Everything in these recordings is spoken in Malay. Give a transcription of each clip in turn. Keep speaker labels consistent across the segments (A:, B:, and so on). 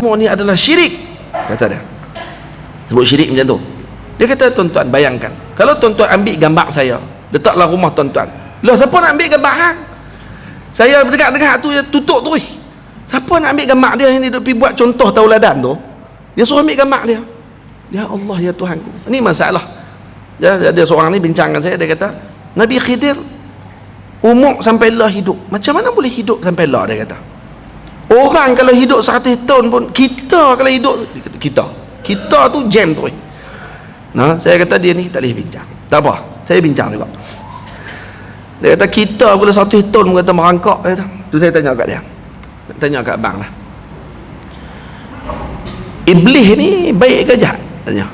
A: semua ni adalah syirik, kata dia. Sebut syirik macam tu. Dia kata, tuan-tuan bayangkan, kalau tuan-tuan ambil gambar saya, letaklah rumah tuan-tuan. Lah siapa nak ambil gambar hang? Saya dekat-dekat tu, tutup terus. Siapa nak ambil gambar dia yang dia pergi buat contoh tauladan tu? Dia suruh ambil gambar dia. Ya Allah, ya Tuhanku. Ini masalah. Ada seorang ni bincang dengan saya, dia kata, Nabi Khidir umur sampai lah hidup. Macam mana boleh hidup sampai lah, dia kata. Orang kalau hidup 100 tahun pun, kita kalau hidup, kita tu jam tu. Nah, saya kata dia ni tak boleh bincang. Tak apa, saya bincang juga. Dia kata kita boleh 100 tahun pun kata merangkak, dia kata. Tu saya tanya kat dia. Tanya kat abang lah, Iblis ni baik ke jahat? Tanya.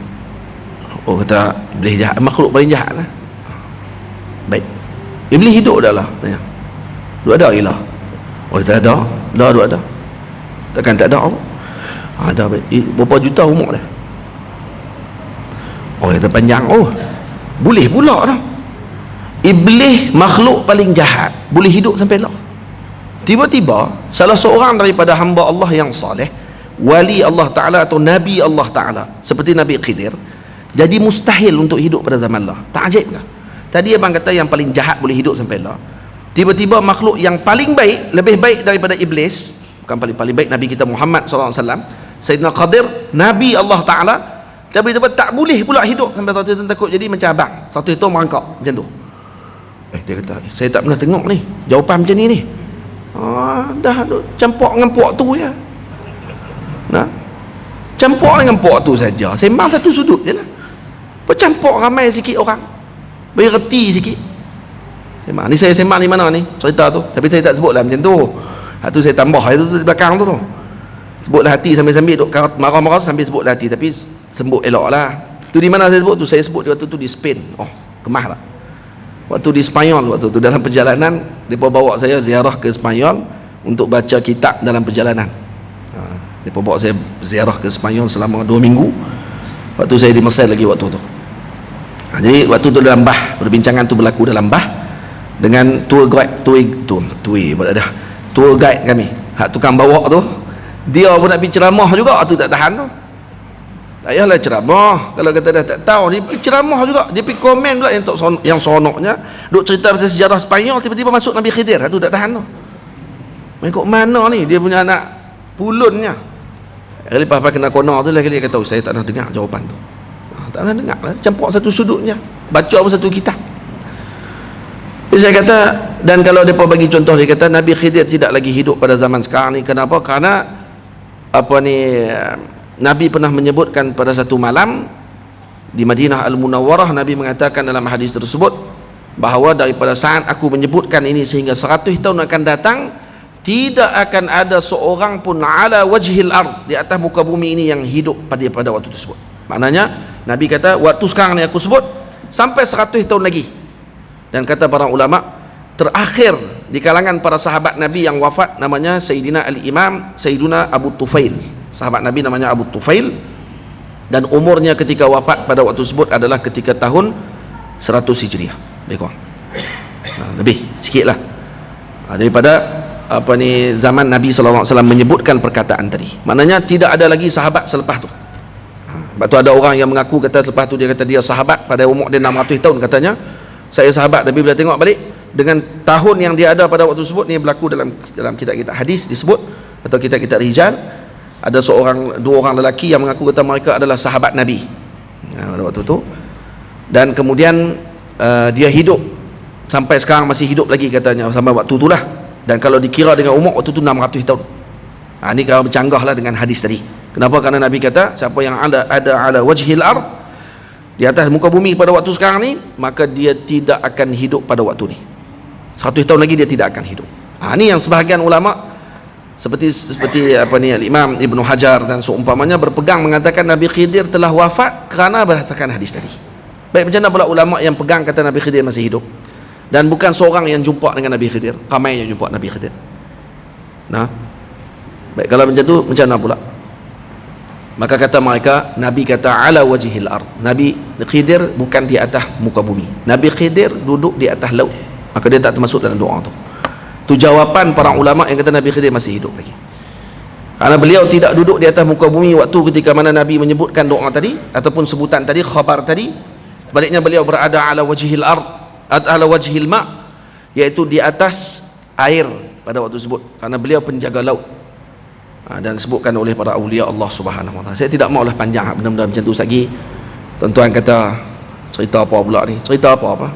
A: Oh, kata Iblis jahat, makhluk paling jahat lah. Baik. Iblis hidup dah lah. Tanya. Duk ada ilah? Oh, kata ada. Dah duk ada. Takkan tak ada apa? Ada. Berapa juta umur dah? Oh, kata panjang. Oh, boleh pula dah. Iblis makhluk paling jahat, boleh hidup sampai lah. Tiba-tiba salah seorang daripada hamba Allah yang saleh, wali Allah Ta'ala atau Nabi Allah Ta'ala, seperti Nabi Khidir, jadi mustahil untuk hidup pada zaman Allah. Tak ajaib ke? Tadi abang kata yang paling jahat boleh hidup sampai Allah. Tiba-tiba makhluk yang paling baik, lebih baik daripada Iblis, bukan paling baik, Nabi kita Muhammad SAW, Sayyidina Qadir, Nabi Allah Ta'ala, tiba-tiba tak boleh pula hidup sampai satu tahun. Takut jadi macam abang, satu tahun merangkak macam tu. Dia kata, saya tak pernah tengok ni jawapan macam ni. Dah campur dengan puak tu ya. Nah, campur dengan puak tu saja, sembang satu sudut je lah. Bercampur ramai sikit orang, beri reti sikit. Sembang ni, saya sembang di mana ni cerita tu, tapi saya tak sebut lah macam tu. Tu saya tambah itu di belakang tu. Sebutlah hati sambil-sambil duk marah-marah sambil sebutlah hati, tapi sebut elok lah. Tu di mana saya sebut tu? Saya sebut waktu tu di Spain. Oh, kemah lah. Waktu di Spanyol, waktu tu dalam perjalanan, mereka bawa saya ziarah ke Spanyol untuk baca kitab dalam perjalanan. Mereka bawa saya ziarah ke Spanyol selama 2 minggu. Waktu saya di Mesir lagi waktu tu. Jadi waktu tu dalam bah, perbincangan tu berlaku dalam bah dengan tour guide kami. Hak tukang bawa tu, dia pun nak pergi ceramah juga, tu tak tahan tu. Tak payahlah ceramah, kalau kata dah tak tahu, dia pergi ceramah juga, dia pergi komen pula yang sonoknya, duk cerita pasal sejarah Spanyol, tiba-tiba masuk Nabi Khidir, tu tak tahan tu. Mengikut mana ni dia punya anak pulunnya. Lepas kena konar tu lagi dia kata, saya tak nak dengar jawapan tu. Tak nak dengar lah, campur satu sudutnya, baca apa satu kitab. Jadi saya kata, dan kalau mereka bagi contoh, dia kata Nabi Khidir tidak lagi hidup pada zaman sekarang ni. Kenapa? Karena Nabi pernah menyebutkan pada satu malam di Madinah Al-Munawwarah, Nabi mengatakan dalam hadis tersebut bahawa daripada saat aku menyebutkan ini sehingga 100 tahun akan datang, tidak akan ada seorang pun ala wajhil ard, di atas muka bumi ini yang hidup pada waktu tersebut. Maknanya Nabi kata waktu sekarang ni aku sebut sampai 100 tahun lagi. Dan kata para ulama, terakhir di kalangan para sahabat Nabi yang wafat namanya Sayyidina Al-Imam Sayyiduna Abu Tufail. Sahabat Nabi namanya Abu Tufail, dan umurnya ketika wafat pada waktu tersebut adalah ketika tahun 100 Hijriah, lebih kurang. Lebih sikit lah daripada zaman Nabi SAW menyebutkan perkataan tadi. Maknanya tidak ada lagi sahabat selepas tu. Sebab tu ada orang yang mengaku kata selepas tu dia kata dia sahabat pada umur dia 600 tahun katanya. Saya sahabat, tapi bila tengok balik dengan tahun yang dia ada pada waktu tersebut, ni berlaku dalam kitab-kitab hadis disebut, atau kitab-kitab rijal, ada dua orang lelaki yang mengaku kata mereka adalah sahabat Nabi pada waktu tu, dan kemudian dia hidup sampai sekarang, masih hidup lagi katanya sampai waktu itulah. Dan kalau dikira dengan umur waktu tu 600 tahun. Ini kalau bercanggah lah dengan hadis tadi. Kenapa? Karena Nabi kata siapa yang ada ala wajhil ard, di atas muka bumi pada waktu sekarang ni, maka dia tidak akan hidup pada waktu ni. 100 tahun lagi dia tidak akan hidup. Ini yang sebahagian ulama seperti Imam Ibnu Hajar dan seumpamanya berpegang mengatakan Nabi Khidir telah wafat kerana berdasarkan hadis tadi. Baik, macam mana pula ulama yang pegang kata Nabi Khidir masih hidup, dan bukan seorang yang jumpa dengan Nabi Khidir, ramai yang jumpa Nabi Khidir. Baik, kalau macam tu macam mana pula? Maka kata mereka, Nabi kata ala wajhil ard, Nabi Khidir bukan di atas muka bumi, Nabi Khidir duduk di atas laut, maka dia tak termasuk dalam doa tu. Tu jawapan para ulama yang kata Nabi Khidir masih hidup lagi. Karena beliau tidak duduk di atas muka bumi waktu ketika mana Nabi menyebutkan doa tadi ataupun sebutan tadi, khabar tadi. Sebaliknya beliau berada ala wajhil ard, ala wajhil ma, iaitu di atas air pada waktu tersebut, karena beliau penjaga laut. Dan disebutkan oleh para awliya Allah Subhanahu wa taala. Saya tidak maulah panjang benda-benda macam tu lagi. Tuan-tuan kata cerita apa pula ni? Cerita apa?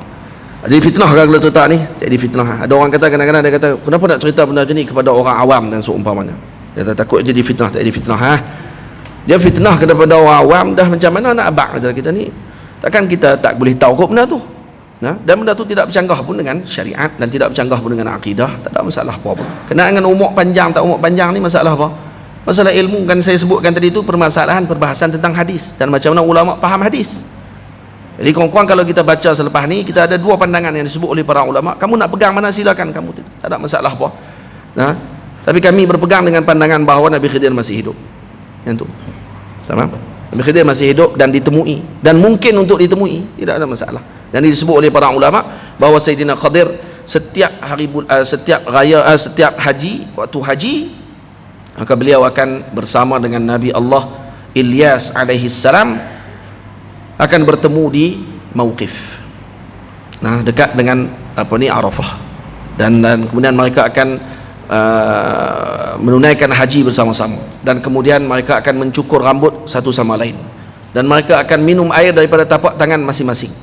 A: Jadi fitnah kalau cerita ni, jadi fitnah. Ada orang kata kadang-kadang dia kata, kenapa nak cerita benda macam ni kepada orang awam dan seumpamanya. Dia kata takut jadi fitnah, tak jadi fitnah. Dia fitnah kepada orang awam dah macam mana nak abang kata kita ni. Takkan kita tak boleh tahu kok benda tu. Dan benda tu tidak bercanggah pun dengan syariat dan tidak bercanggah pun dengan akidah, tak ada masalah apa-apa. Kena dengan umur panjang tak umur panjang ni masalah apa? Masalah ilmu. Kan saya sebutkan tadi tu permasalahan perbahasan tentang hadis dan macam mana ulama faham hadis. Jadi kawan-kawan, kalau kita baca selepas ni, kita ada dua pandangan yang disebut oleh para ulama. Kamu nak pegang mana silakan, kamu tak ada masalah apa. Tapi kami berpegang dengan pandangan bahawa Nabi Khidir masih hidup. Yang tu. Tamam? Nabi Khidir masih hidup dan ditemui dan mungkin untuk ditemui, tidak ada masalah. Dan disebut oleh para ulama bahawa Sayyidina Khadir setiap hari setiap raya setiap haji, waktu haji, maka beliau akan bersama dengan Nabi Allah Ilyas alaihi salam akan bertemu di Mauqif. Dekat dengan Arafah. Dan kemudian mereka akan menunaikan haji bersama-sama, dan kemudian mereka akan mencukur rambut satu sama lain, dan mereka akan minum air daripada tapak tangan masing-masing.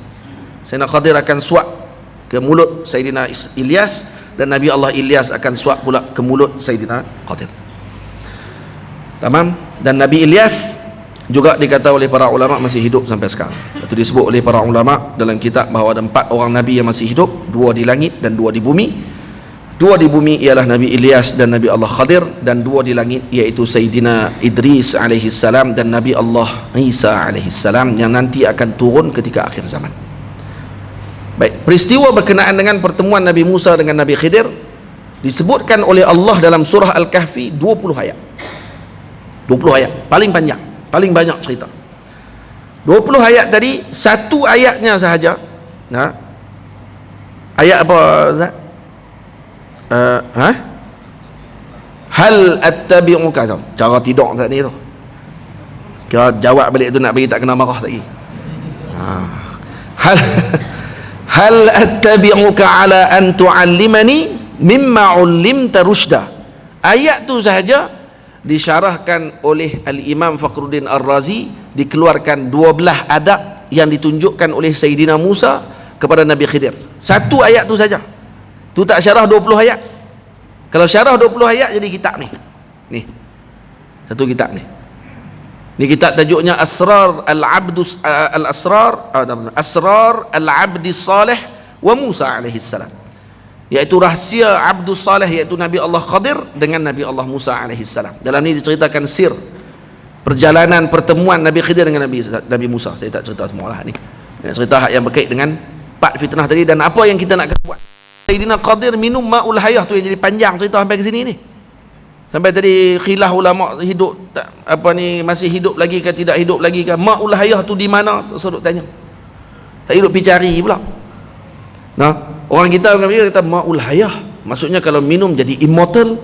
A: Sayyidina Khadir akan suap ke mulut Sayyidina Ilyas, dan Nabi Allah Ilyas akan suap pula ke mulut Sayyidina Khadir. Tamam? Dan Nabi Ilyas juga dikata oleh para ulama masih hidup sampai sekarang. Itu disebut oleh para ulama dalam kitab bahawa ada 4 orang Nabi yang masih hidup, 2 di langit dan 2 di bumi. 2 di bumi ialah Nabi Ilyas dan Nabi Allah Khadir, dan 2 di langit iaitu Sayyidina Idris alaihi salam dan Nabi Allah Isa alaihi salam yang nanti akan turun ketika akhir zaman. Baik, peristiwa berkenaan dengan pertemuan Nabi Musa dengan Nabi Khidir disebutkan oleh Allah dalam surah Al-Kahfi 20 ayat. 20 ayat, paling panjang, paling banyak cerita. 20 ayat tadi, satu ayatnya sahaja. Ayat apa, Ustaz? Hal attabi'uka. Cara tidur tak ni tu. Kira jawab balik tu nak bagi tak kena marah lagi. Hal attabi'uka ala an tu'allimani mimma 'ullimta rusyda. Ayat tu sahaja disyarahkan oleh Al-Imam Fakhruddin Ar-Razi, dikeluarkan 12 adab yang ditunjukkan oleh Sayyidina Musa kepada Nabi Khidir. Satu ayat tu saja. Tu tak syarah 20 ayat. Kalau syarah 20 ayat jadi kitab ni. Ni. Satu kitab ni. Ni kitab tajuknya Asrar Al-Abdi Salih wa Musa alaihi salam. Iaitu rahsia Abdus Salih, iaitu Nabi Allah Khadir dengan Nabi Allah Musa alaihi salam. Dalam ni diceritakan sir perjalanan pertemuan Nabi Khidir dengan Nabi Musa. Saya tak cerita semua lah ni. Cerita yang berkait dengan 4 fitnah tadi dan apa yang kita nak kena buat. Sayyidina Khadir minum ma'ul hayah tu yang jadi panjang cerita sampai ke sini ni. Sampai tadi khilaf ulama hidup tak, masih hidup lagi ke tidak hidup lagi ke, ma'ul hayah tu di mana, tu tanya. Tak hidup pergi cari pula. Orang kita kata ma'ul hayah, maksudnya kalau minum jadi immortal.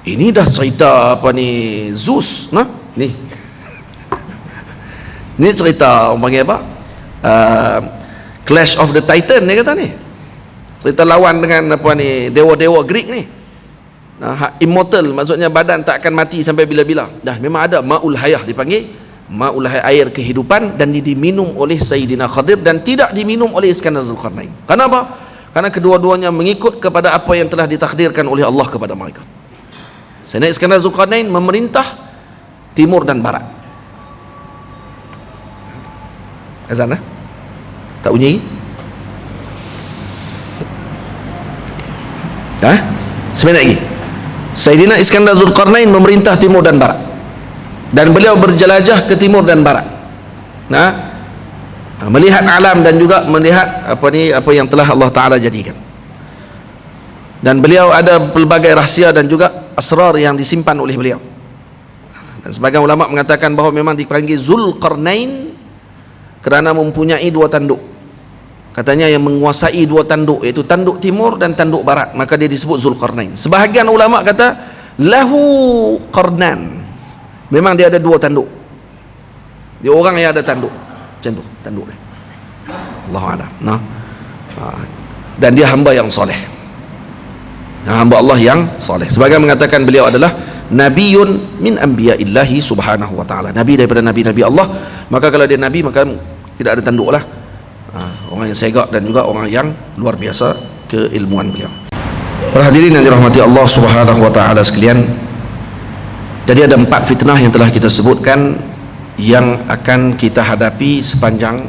A: Ini dah cerita Zeus, ni. Ni cerita orang panggil apa? Clash of the Titan ni kata ni. Cerita lawan dengan dewa-dewa Greek ni. Immortal maksudnya badan tak akan mati sampai bila-bila. Dah memang ada ma'ul hayah, dipanggil ma'ul hayah, air kehidupan, dan diminum oleh Sayyidina Khadir dan tidak diminum oleh Iskandar Zulkarnain. Kenapa? Karena kedua-duanya mengikut kepada apa yang telah ditakdirkan oleh Allah kepada mereka. Sayyidina Iskandar Zulkarnain memerintah timur dan barat. Azan tak bunyi? Sebentar lagi. Sayyidina Iskandar Zulkarnain memerintah timur dan barat, dan beliau berjelajah ke timur dan barat, melihat alam dan juga melihat apa yang telah Allah Ta'ala jadikan. Dan beliau ada pelbagai rahsia dan juga asrar yang disimpan oleh beliau. Dan sebagian ulama mengatakan bahawa memang dipanggil Zulkarnain kerana mempunyai 2 tanduk. Katanya yang menguasai 2 tanduk, iaitu tanduk timur dan tanduk barat, maka dia disebut Zulkarnain. Sebahagian ulama kata lahu qarnan, memang dia ada 2 tanduk. Dia orang yang ada tanduk macam tu, tanduk dia. Allahu a'lam. Nah, dan dia hamba yang soleh, hamba Allah yang soleh. Sebagai mengatakan beliau adalah nabiyyun min anbiya'illahi subhanahu wa ta'ala, nabi daripada nabi-nabi Allah. Maka kalau dia nabi, maka tidak ada tanduk lah. Orang yang segak dan juga orang yang luar biasa keilmuan beliau. Para hadirin yang dirahmati Allah subhanahu wa ta'ala sekalian, jadi ada 4 fitnah yang telah kita sebutkan yang akan kita hadapi sepanjang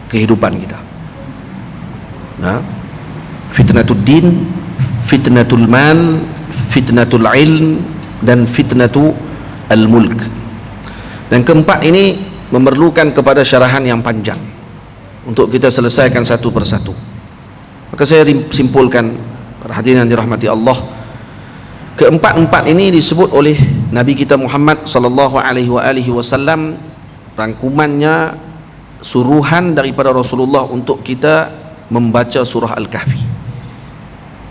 A: kehidupan kita. Nah, fitnatul din, fitnatul mal, fitnatul ilm, dan fitnatul al-mulk. Dan keempat ini memerlukan kepada syarahan yang panjang untuk kita selesaikan satu persatu. Maka saya simpulkan, para hadirin yang dirahmati Allah, keempat-empat ini disebut oleh Nabi kita Muhammad sallallahu alaihi wasallam, rangkumannya, suruhan daripada Rasulullah untuk kita membaca surah Al-Kahfi.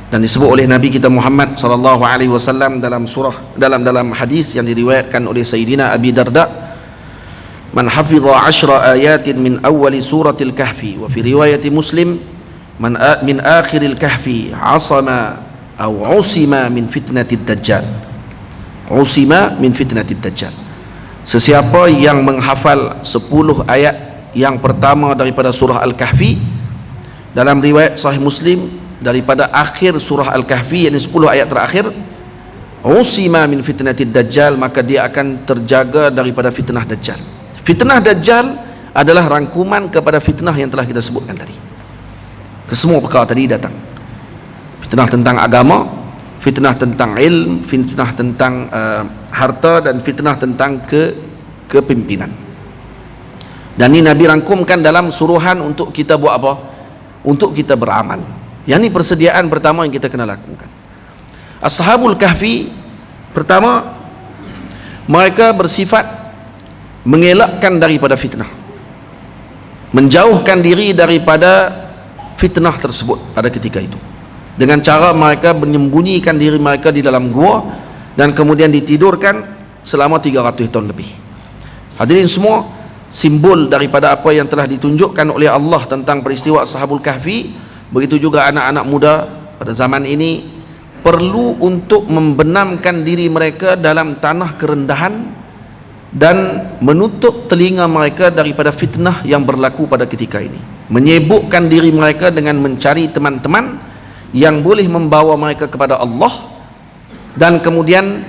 A: Dan disebut oleh Nabi kita Muhammad sallallahu alaihi wasallam dalam hadis yang diriwayatkan oleh Sayyidina Abi Darda, man hafidha 10 ayatin min awwali suratil kahfi, wa fi riwayati Muslim min akhiril kahfi asama aw usima min fitnatid dajjal. Usima min fitnatid dajjal. Sesiapa yang menghafal 10 ayat yang pertama daripada surah Al-Kahfi, dalam riwayat Sahih Muslim daripada akhir surah Al-Kahfi, yakni 10 ayat terakhir, usima min fitnatid dajjal, maka dia akan terjaga daripada fitnah dajjal. Fitnah dajjal adalah rangkuman kepada fitnah yang telah kita sebutkan tadi. Kesemua perkara tadi datang. Fitnah tentang agama, fitnah tentang ilm, fitnah tentang harta, dan fitnah tentang kepimpinan. Dan ini Nabi rangkumkan dalam suruhan untuk kita buat apa? Untuk kita beramal. Yang ini persediaan pertama yang kita kena lakukan. Ashabul Kahfi, pertama, mereka bersifat mengelakkan daripada fitnah, menjauhkan diri daripada fitnah tersebut pada ketika itu, dengan cara mereka menyembunyikan diri mereka di dalam gua dan kemudian ditidurkan selama 300 tahun lebih. Hadirin semua, simbol daripada apa yang telah ditunjukkan oleh Allah tentang peristiwa Ashabul Kahfi. Begitu juga anak-anak muda pada zaman ini perlu untuk membenamkan diri mereka dalam tanah kerendahan dan menutup telinga mereka daripada fitnah yang berlaku pada ketika ini, menyibukkan diri mereka dengan mencari teman-teman yang boleh membawa mereka kepada Allah, dan kemudian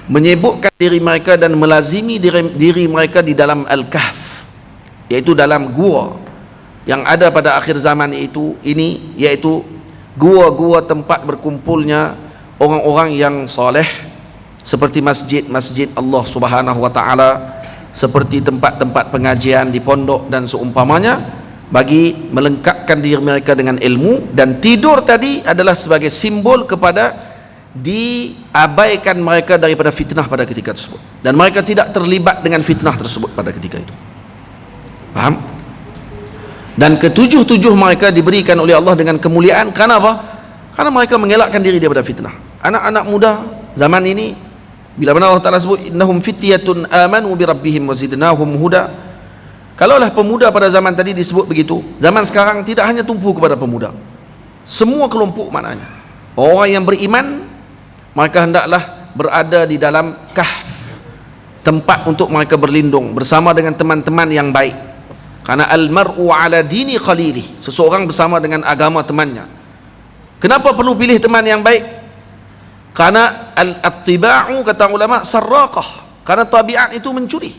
A: menyibukkan diri mereka dan melazimi diri mereka di dalam Al-Kahf, yaitu dalam gua yang ada pada akhir zaman ini, yaitu gua-gua tempat berkumpulnya orang-orang yang soleh, seperti masjid-masjid Allah subhanahu wa ta'ala, seperti tempat-tempat pengajian di pondok dan seumpamanya, bagi melengkapkan diri mereka dengan ilmu. Dan tidur tadi adalah sebagai simbol kepada diabaikan mereka daripada fitnah pada ketika tersebut, dan mereka tidak terlibat dengan fitnah tersebut pada ketika itu. Faham? Dan ketujuh-tujuh mereka diberikan oleh Allah dengan kemuliaan. Karena apa? Karena mereka mengelakkan diri daripada fitnah. Anak-anak muda zaman ini, bila mana Allah Ta'ala sebut innahum fityatun amanu bi rabbihim wa zidnahum huda, kalaulah pemuda pada zaman tadi disebut begitu, zaman sekarang tidak hanya tumpu kepada pemuda, semua kelompok maknanya. Orang yang beriman, mereka hendaklah berada di dalam kahf, tempat untuk mereka berlindung bersama dengan teman-teman yang baik. Karena al-mar'u ala dini khalilih, seseorang bersama dengan agama temannya. Kenapa perlu pilih teman yang baik? Karena al-attiba'u, kata ulama, sarraqah, karena tabiat itu mencuri.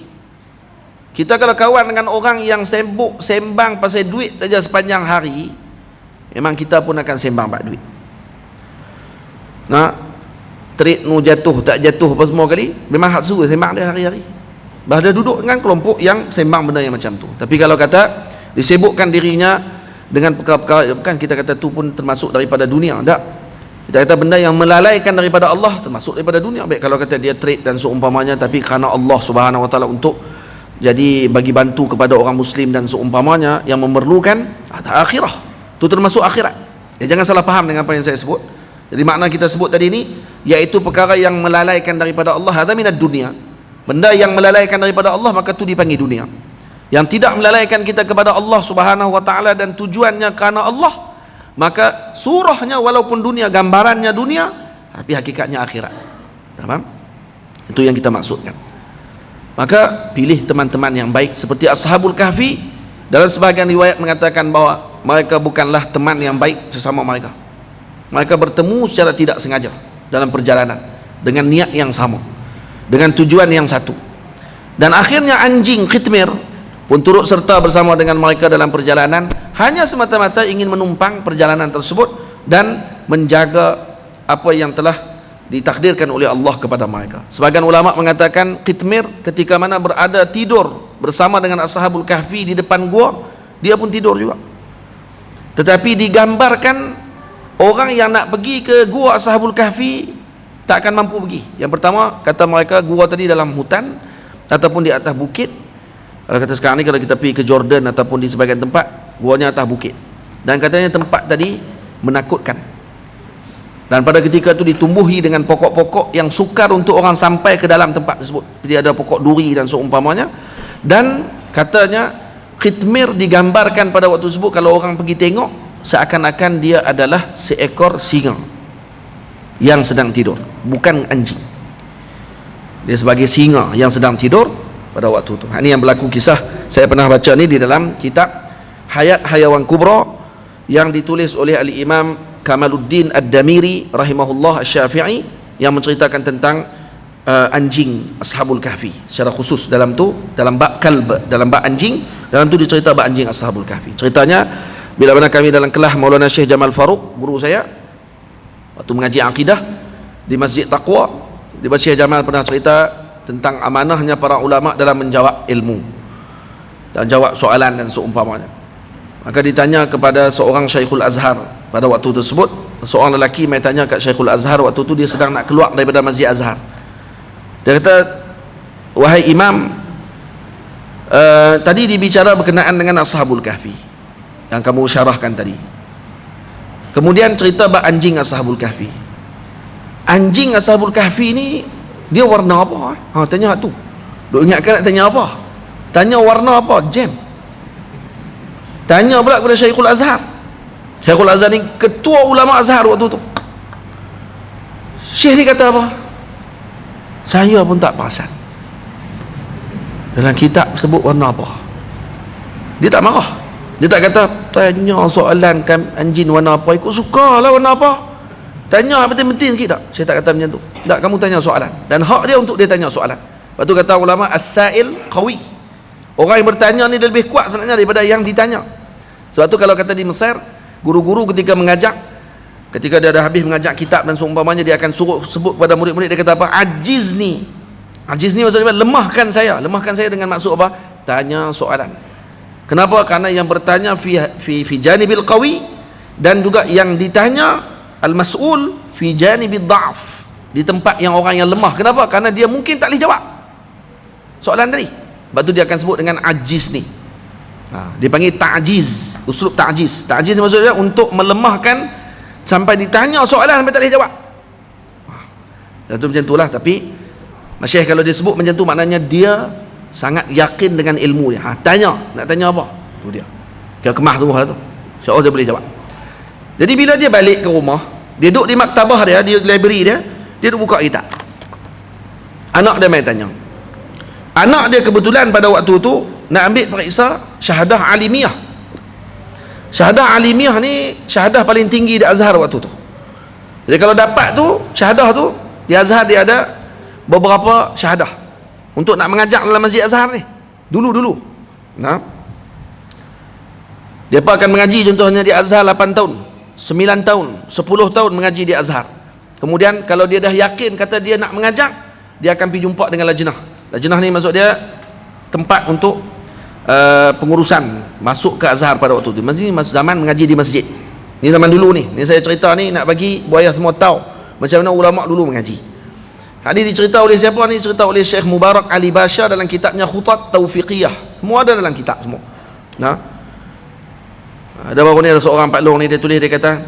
A: Kita kalau kawan dengan orang yang sembang pasal duit saja sepanjang hari, memang kita pun akan sembang bak duit. Nah, trade nu jatuh tak jatuh apa semua kali, memang hak suruh sembang dia hari-hari. Bahada duduk dengan kelompok yang sembang benda yang macam tu. Tapi kalau kata disibukkan dirinya dengan perkara-perkara, bukan kita kata tu pun termasuk daripada dunia, tak. Kita kata benda yang melalaikan daripada Allah termasuk daripada dunia. Baik kalau kata dia trade dan seumpamanya, tapi kerana Allah Subhanahu wa taala untuk jadi bagi bantu kepada orang muslim dan seumpamanya yang memerlukan, ada akhirah. Tu termasuk akhirat. Jangan salah faham dengan apa yang saya sebut. Jadi makna kita sebut tadi ni, iaitu perkara yang melalaikan daripada Allah, hadza minad dunia. Benda yang melalaikan daripada Allah, maka tu dipanggil dunia. Yang tidak melalaikan kita kepada Allah Subhanahu wa taala dan tujuannya kerana Allah, maka surahnya walaupun dunia, gambarannya dunia, tapi hakikatnya akhirat. Faham? Itu yang kita maksudkan. Maka pilih teman-teman yang baik seperti Ashabul Kahfi. Dalam sebahagian riwayat mengatakan bahawa mereka bukanlah teman yang baik sesama mereka. Mereka bertemu secara tidak sengaja dalam perjalanan dengan niat yang sama, dengan tujuan yang satu. Dan akhirnya anjing Khitmir pun turut serta bersama dengan mereka dalam perjalanan, hanya semata-mata ingin menumpang perjalanan tersebut dan menjaga apa yang telah ditakdirkan oleh Allah kepada mereka. Sebagian ulama mengatakan Khitmir ketika mana berada tidur bersama dengan Ashabul Kahfi di depan gua, dia pun tidur juga. Tetapi digambarkan orang yang nak pergi ke gua Ashabul Kahfi tak akan mampu pergi. Yang pertama, kata mereka gua tadi dalam hutan ataupun di atas bukit. Kalau kata sekarang ni, kalau kita pergi ke Jordan ataupun di sebagian tempat, guanya atas bukit. Dan katanya tempat tadi menakutkan. Dan pada ketika itu ditumbuhi dengan pokok-pokok yang sukar untuk orang sampai ke dalam tempat tersebut. Jadi ada pokok duri dan seumpamanya. Dan katanya Khitmir digambarkan pada waktu tersebut, kalau orang pergi tengok, seakan-akan dia adalah seekor singa yang sedang tidur, bukan anjing. Dia sebagai singa yang sedang tidur pada waktu itu. Ini yang berlaku, kisah saya pernah baca ni di dalam kitab Hayat Hayawan Kubra yang ditulis oleh Al-Imam Kamaluddin Ad-Damiri rahimahullah Asy-Syafi'i, yang menceritakan tentang anjing Ashabul Kahfi secara khusus. Dalam tu, dalam bab kalb, dalam bab anjing, dalam tu dicerita bab anjing Ashabul Kahfi. Ceritanya, bila mana kami dalam kelas Maulana Syekh Jamal Faruq, guru saya, waktu mengaji akidah di Masjid Taqwa, di Syekh Jamal pernah cerita tentang amanahnya para ulama dalam menjawab ilmu dan jawab soalan dan seumpamanya. Maka ditanya kepada seorang Syekhul Azhar pada waktu tersebut, seorang lelaki mai tanya kat Syekhul Azhar waktu tu, dia sedang nak keluar daripada Masjid Azhar. Dia kata, wahai imam, tadi dibicara berkenaan dengan Ashabul Kahfi yang kamu syarahkan tadi. Kemudian cerita bab anjing Ashabul Kahfi. Anjing Ashabul Kahfi ni dia warna apa? Tanya tu. Duk ingatkan nak tanya apa? Tanya warna apa? Jam. Tanya pula kepada Syekhul Azhar. Syekhul Azhar ni ketua ulama Azhar waktu tu. Syekh ni kata apa? Saya pun tak perasan. Dalam kitab sebut warna apa? Dia tak marah. Dia tak kata tanya soalan kan anjing warna apa, ikut sukalah warna apa. Tanya penting-penting sikit tak? Saya tak kata macam tu. Tak, kamu tanya soalan. Dan hak dia untuk dia tanya soalan. Lepas tu kata ulama, as-sa'il qawi. Orang yang bertanya ni dia lebih kuat sebenarnya daripada yang ditanya. Sebab tu kalau kata di Mesir, guru-guru ketika mengajak, ketika dia dah habis mengajak kitab dan seumpamanya, dia akan suruh sebut kepada murid-murid, dia kata apa? Ajizni. Ajizni maksudnya lemahkan saya. Lemahkan saya dengan maksud apa? Tanya soalan. Kenapa? Karena yang bertanya fi janibil qawi, dan juga yang ditanya al-mas'ul fi janibid dha'f, di tempat yang orang yang lemah. Kenapa? Karena dia mungkin tak boleh jawab soalan tadi. Sebab tu dia akan sebut dengan ajiz ni. Dia panggil ta'jiz, uslub ta'jiz. Ta'jiz maksudnya untuk melemahkan sampai ditanya soalan sampai tak boleh jawab. Dan tu macam itulah. Tapi Masyaikh kalau dia sebut macam tu, maknanya dia sangat yakin dengan ilmu dia. Tanya, nak tanya apa? Tu dia. Dia kemah tu tu. InsyaAllah dia boleh jawab. Jadi bila dia balik ke rumah, dia duduk di maktabah dia, di library dia, dia duduk buka kitab. Anak dia main tanya. Anak dia kebetulan pada waktu tu nak ambil periksa syahadah alimiyah. Syahadah alimiyah ni syahadah paling tinggi di Azhar waktu tu. Jadi kalau dapat tu syahadah tu, di Azhar dia ada beberapa syahadah untuk nak mengajar dalam Masjid Azhar ni. Dulu-dulu. Dia akan mengaji contohnya di Azhar 8 tahun, 9 tahun, 10 tahun mengaji di Azhar. Kemudian kalau dia dah yakin kata dia nak mengajar, dia akan pergi jumpa dengan lajnah. Lajnah ni maksud dia tempat untuk pengurusan masuk ke Azhar pada waktu itu. Masih zaman mengaji di masjid. Ni zaman dulu ni. Ni saya cerita ni nak bagi buaya semua tahu macam mana ulama dulu mengaji. Ini dicerita oleh siapa ni? Cerita oleh Syekh Mubarak Ali Basha dalam kitabnya Khutat Taufiqiyah. Semua ada dalam kitab semua. Ada baru ni ada seorang Pak Long ni, dia tulis, dia kata,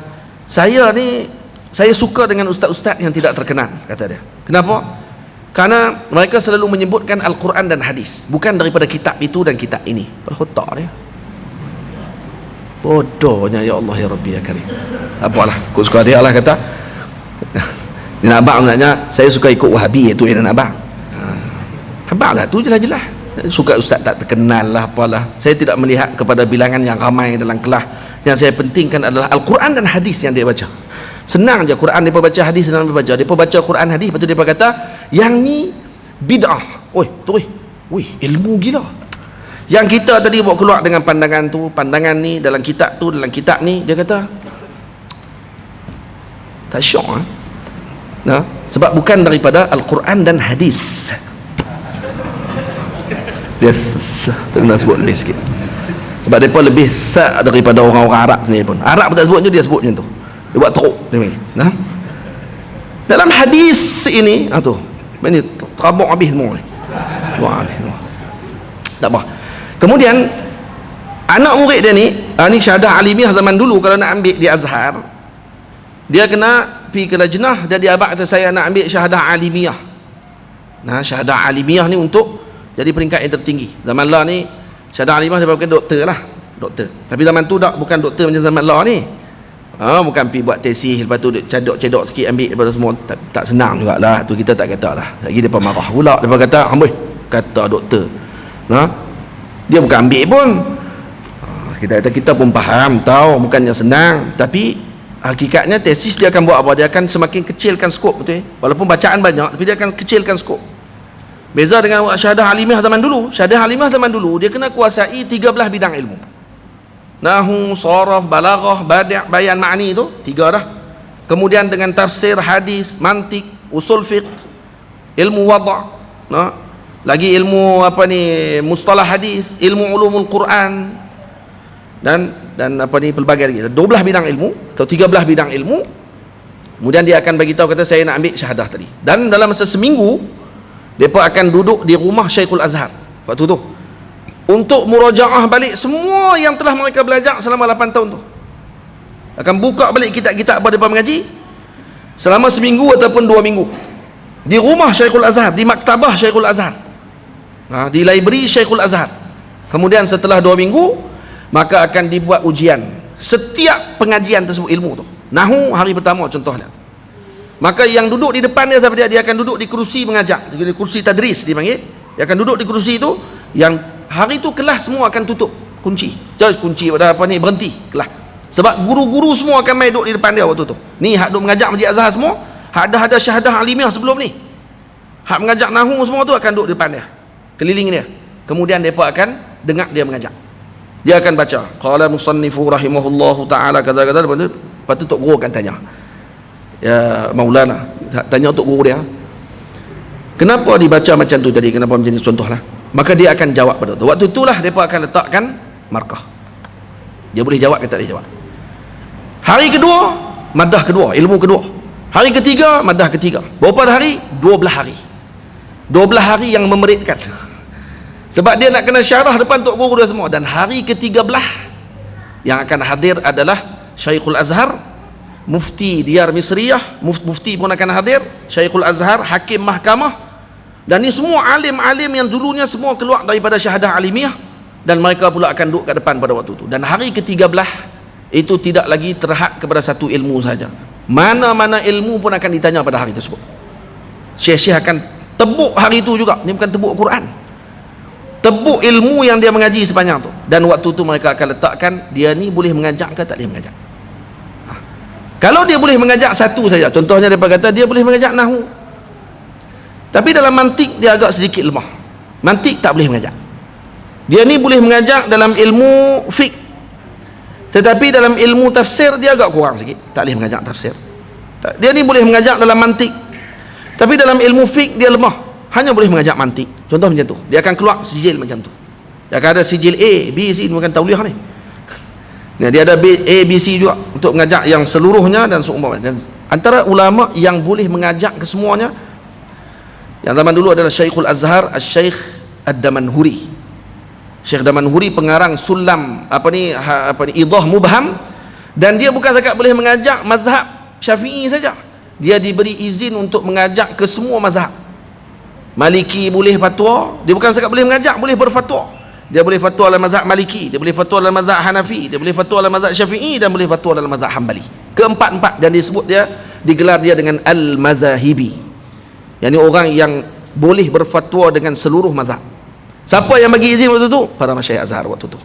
A: saya ni saya suka dengan ustaz-ustaz yang tidak terkenal, kata dia. Kenapa? Karena mereka selalu menyebutkan Al-Quran dan hadis, bukan daripada kitab itu dan kitab ini. Perhutak dia. Bodohnya, ya Allah ya Rabbi ya Karim. Apalah, aku suka dia lah kata. Dia nak abang sebenarnya, saya suka ikut Wahabi, itu yang nak abang. Abang lah tu jelas-jelas. Suka ustaz tak terkenal lah, apalah. Saya tidak melihat kepada bilangan yang ramai dalam kelas. Yang saya pentingkan adalah Al-Quran dan hadis yang dia baca. Senang je Quran dia baca, hadis senang dia baca. Dia baca Quran hadis, lepas tu dia kata yang ni bid'ah. Oi, tu ilmu gila. Yang kita tadi bawa keluar dengan pandangan tu, pandangan ni dalam kitab tu, dalam kitab ni, dia kata tak syok nah, sebab bukan daripada Al-Quran dan hadis. Dia tak kena sebut lebih sikit. Sebab mereka lebih sat daripada orang-orang Arab sendiri pun. Arab pun tak sebut je, dia sebut macam tu. Dia buat teruk nah. Dalam hadis ini tu ini terabuk habis semua ni. Tak apa. Kemudian anak murid dia ni syahadah alimiah zaman dulu kalau nak ambil di Azhar, dia kena pergi ke lajnah, dia abang kata saya nak ambil syahadah alimiah. Nah, syahadah alimiah ni untuk jadi peringkat yang tertinggi. Zaman lah ni syahadah alimiah dia bukan doktor lah, doktor. Tapi zaman tu tak, bukan doktor macam zaman lah ni. Bukan pergi buat tesis, lepas tu cedok sikit ambil daripada semua. Tak senang jugalah, tu kita tak kata lah. Lagi mereka marah pula, mereka kata amboi, kata doktor dia bukan ambil pun. Kita kata kita pun faham, tahu bukannya senang, tapi hakikatnya tesis dia akan buat apa? Dia akan semakin kecilkan skop, betul. Walaupun bacaan banyak, tapi dia akan kecilkan skop. Beza dengan syahadah alimiah zaman dulu. Syahadah alimiah zaman dulu dia kena kuasai 13 bidang ilmu. Nahu, saraf, balaghah, badi', bayan, ma'ni, itu 3 dah. Kemudian dengan tafsir, hadis, mantik, usul fiqh, ilmu wada', lagi ilmu mustalah hadis, ilmu ulumul Quran, dan pelbagai lagi 12 bidang ilmu atau 13 bidang ilmu. Kemudian dia akan bagi tahu, kata saya nak ambil syahadah tadi, dan dalam masa seminggu mereka akan duduk di rumah Syekhul Azhar waktu tu untuk murajaah balik semua yang telah mereka belajar selama 8 tahun tu. Akan buka balik kitab-kitab apa mereka mengaji selama seminggu ataupun 2 minggu di rumah Syekhul Azhar, di maktabah Syekhul Azhar, di library Syekhul Azhar. Kemudian setelah 2 minggu maka akan dibuat ujian setiap pengajian tersebut ilmu tu. Nahu hari pertama contohnya, maka yang duduk di depan dia, dia akan duduk di kerusi mengajar, di kursi tadris dipanggil. Dia akan duduk di kerusi itu, yang hari itu kelas semua akan tutup, kunci pada berhenti kelas. Sebab guru-guru semua akan main duduk di depan dia waktu tu. Ni hak duduk mengajar Masjid Azhar semua, hak ada syahadah alimiah sebelum ni, hak mengajar nahu semua tu akan duduk di depan dia, keliling dia. Kemudian mereka akan dengar dia mengajar. Dia akan baca qala musannifu rahimahullahu taala kata-kata. Lepas tu tok guru akan tanya, ya Maulana, tanya tok guru dia, kenapa dibaca macam tu tadi, kenapa macam ni, contohlah. Maka dia akan jawab pada tu. Waktu itulah mereka akan letakkan markah. Dia boleh jawab ke tak boleh jawab. Hari kedua madah kedua, ilmu kedua. Hari ketiga madah ketiga. Berapa hari? 12 hari. 12 hari yang memeritkan. Sebab dia nak kena syarah depan tok guru dia semua. Dan hari ke-13 yang akan hadir adalah Syekhul Azhar, Mufti Diyar Misriyah, Mufti pun akan hadir, Syekhul Azhar, Hakim Mahkamah, dan ni semua alim-alim yang dulunya semua keluar daripada syahadah alimiah, dan mereka pula akan duduk kat depan pada waktu itu. Dan hari ke-13 itu tidak lagi terhad kepada satu ilmu saja. Mana-mana ilmu pun akan ditanya pada hari tersebut. Syekh-syekh akan tebuk hari itu juga. Ni bukan tebuk Quran, tebuk ilmu yang dia mengaji sepanjang tu. Dan waktu tu mereka akan letakkan dia ni boleh mengajak ke tak boleh mengajak. Kalau dia boleh mengajak satu saja, contohnya dia kata dia boleh mengajak nahu, tapi dalam mantik dia agak sedikit lemah, mantik tak boleh mengajak. Dia ni boleh mengajak dalam ilmu fiqh, tetapi dalam ilmu tafsir dia agak kurang sikit, tak boleh mengajak tafsir. Dia ni boleh mengajak dalam mantik, tapi dalam ilmu fiqh dia lemah, hanya boleh mengajak mantik. Contoh macam tu, dia akan keluar sijil macam tu. Dia akan ada sijil A, B, C, bukan tauliah ni. Nah, dia ada A, B, C juga untuk mengajak yang seluruhnya dan seumpamanya. Dan antara ulama yang boleh mengajak ke semuanya yang zaman dulu adalah Syekhul Azhar, Syekh Ad-Damanhuri. Syekh Damanhuri pengarang Sulam Idah Mubham, dan dia bukan sahaja boleh mengajak mazhab Syafi'i saja. Dia diberi izin untuk mengajak ke semua mazhab. Maliki boleh fatwa, dia bukan sekadar boleh mengajak, boleh berfatwa. Dia boleh fatwa dalam mazhab Maliki, dia boleh fatwa dalam mazhab Hanafi, dia boleh fatwa dalam mazhab Syafi'i, dan boleh fatwa dalam mazhab Hambali. Keempat-empat, dan disebut dia, digelar dia dengan Al-Mazahibi. Yang ni orang yang boleh berfatwa dengan seluruh mazhab. Siapa yang bagi izin waktu tu? Para masyayikh Azhar waktu tu.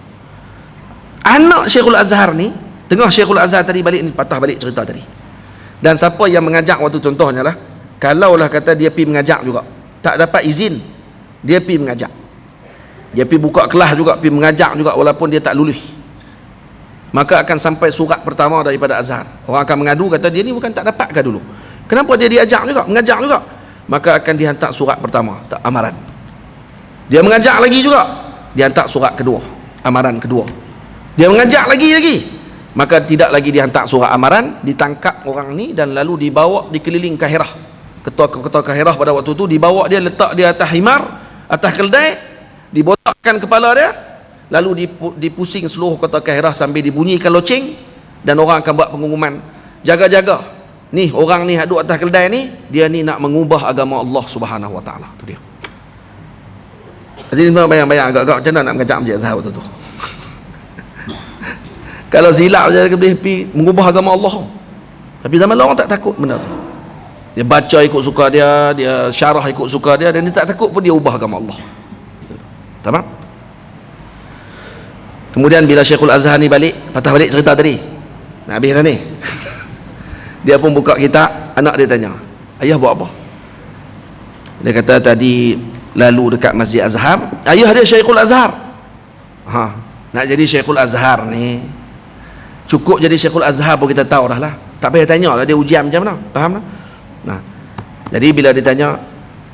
A: Anak Syekhul Azhar ni, tengah Syekhul Azhar tadi balik ni, patah balik cerita tadi. Dan siapa yang mengajak waktu, contohnya lah, kalaulah kata dia pergi mengajak juga, tak dapat izin, dia pergi mengajak, dia pergi buka kelas juga, pergi mengajak juga walaupun dia tak lulus, maka akan sampai surat pertama daripada Azhar. Orang akan mengadu, kata dia ni bukan tak dapatkah dulu, kenapa dia diajak juga, mengajak juga, maka akan dihantar surat pertama, tak amaran. Dia mengajak lagi juga, dihantar surat kedua, amaran kedua. Dia mengajak lagi, maka tidak lagi dihantar surat amaran, ditangkap orang ni dan lalu dibawa dikeliling Kahirah. Ketua Kahirah pada waktu tu dibawa dia, letak dia atas himar, atas keldai, dibotakkan kepala dia, lalu dipusing seluruh kota Kahirah sambil dibunyikan loceng, dan orang akan buat pengumuman, jaga-jaga ni, orang ni duduk atas keldai ni, dia ni nak mengubah agama Allah Subhanahu Wa Taala. Tu dia. Jadi bayang-bayang agak-agak macam mana nak mengajak Masjid Azhar waktu tu. Kalau silap je dia boleh pergi mengubah agama Allah. Tapi zaman orang tak takut benda tu. Dia baca ikut suka dia, dia syarah ikut suka dia, dan dia tak takut pun dia ubah agama Allah. Tamam? Kemudian bila Syekhul Azhar ni balik, patah balik cerita tadi, nak habis dah ni. Dia pun buka kitab, anak dia tanya, ayah buat apa? Dia kata tadi lalu dekat Masjid Azhar, ayah dia Syekhul Azhar. Nak jadi Syekhul Azhar ni, cukup jadi Syekhul Azhar pun kita tahu dah lah, tak payah tanya lah dia ujian macam mana, faham tak? Nah, jadi bila ditanya,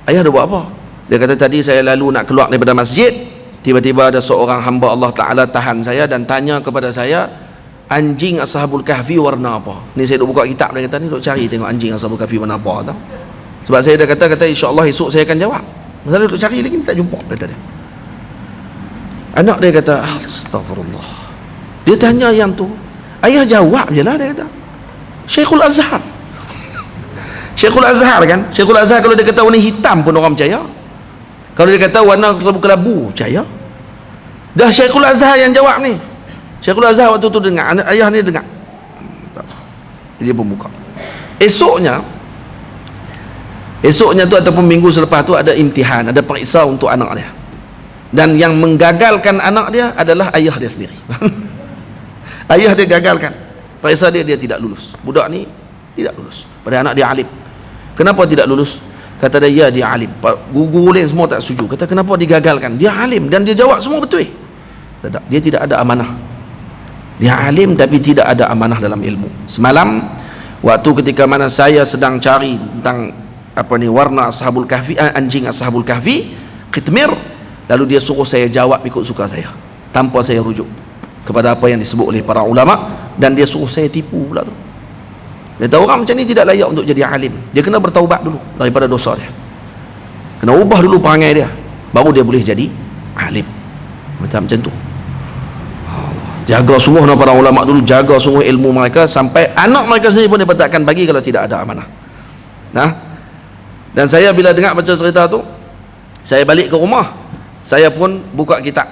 A: ayah dia buat apa? Dia kata tadi saya lalu nak keluar daripada masjid, tiba-tiba ada seorang hamba Allah Ta'ala tahan saya dan tanya kepada saya, anjing Ashabul Kahfi warna apa? Ni saya duk buka kitab, dia kata ni duk cari tengok anjing Ashabul Kahfi warna apa tau. Sebab saya dah kata insya-Allah esok saya akan jawab. Masa duk cari lagi tak jumpa, kata dia. Anak dia kata, astagfirullah. Dia tanya yang tu, ayah jawab je lah, dia kata. Syekhul Azhar. Syekhul Azhar kan, Syekhul Azhar kalau dia kata warna hitam pun orang percaya, kalau dia kata warna kelabu percaya. Dah Syekhul Azhar yang jawab ni. Syekhul Azhar waktu tu dengar, ayah ni dengar, dia pun buka. Esoknya tu ataupun minggu selepas tu ada imtihan, ada periksa untuk anak dia, dan yang menggagalkan anak dia adalah ayah dia sendiri. Ayah dia gagalkan periksa dia tidak lulus. Budak ni tidak lulus, pada anak dia alim. Kenapa tidak lulus? Kata dia, ya dia alim. Guru lain semua tak setuju. Kata kenapa digagalkan? Dia alim dan dia jawab semua betul. Tak, dia tidak ada amanah. Dia alim tapi tidak ada amanah dalam ilmu. Semalam waktu ketika mana saya sedang cari tentang apa ni, warna Ashabul Kahfi, anjing Ashabul Kahfi, Qitmir, lalu dia suruh saya jawab ikut suka saya, tanpa saya rujuk kepada apa yang disebut oleh para ulama, dan dia suruh saya tipu pula tu. Dia tahu orang macam ni tidak layak untuk jadi alim. Dia kena bertaubat dulu daripada dosa dia, kena ubah dulu perangai dia, baru dia boleh jadi alim. Macam tu. Jaga sungguh para ulama dulu, jaga sungguh ilmu mereka, sampai anak mereka sendiri pun dia takkan bagi kalau tidak ada amanah. Nah, dan saya bila dengar baca cerita tu, saya balik ke rumah, saya pun buka kitab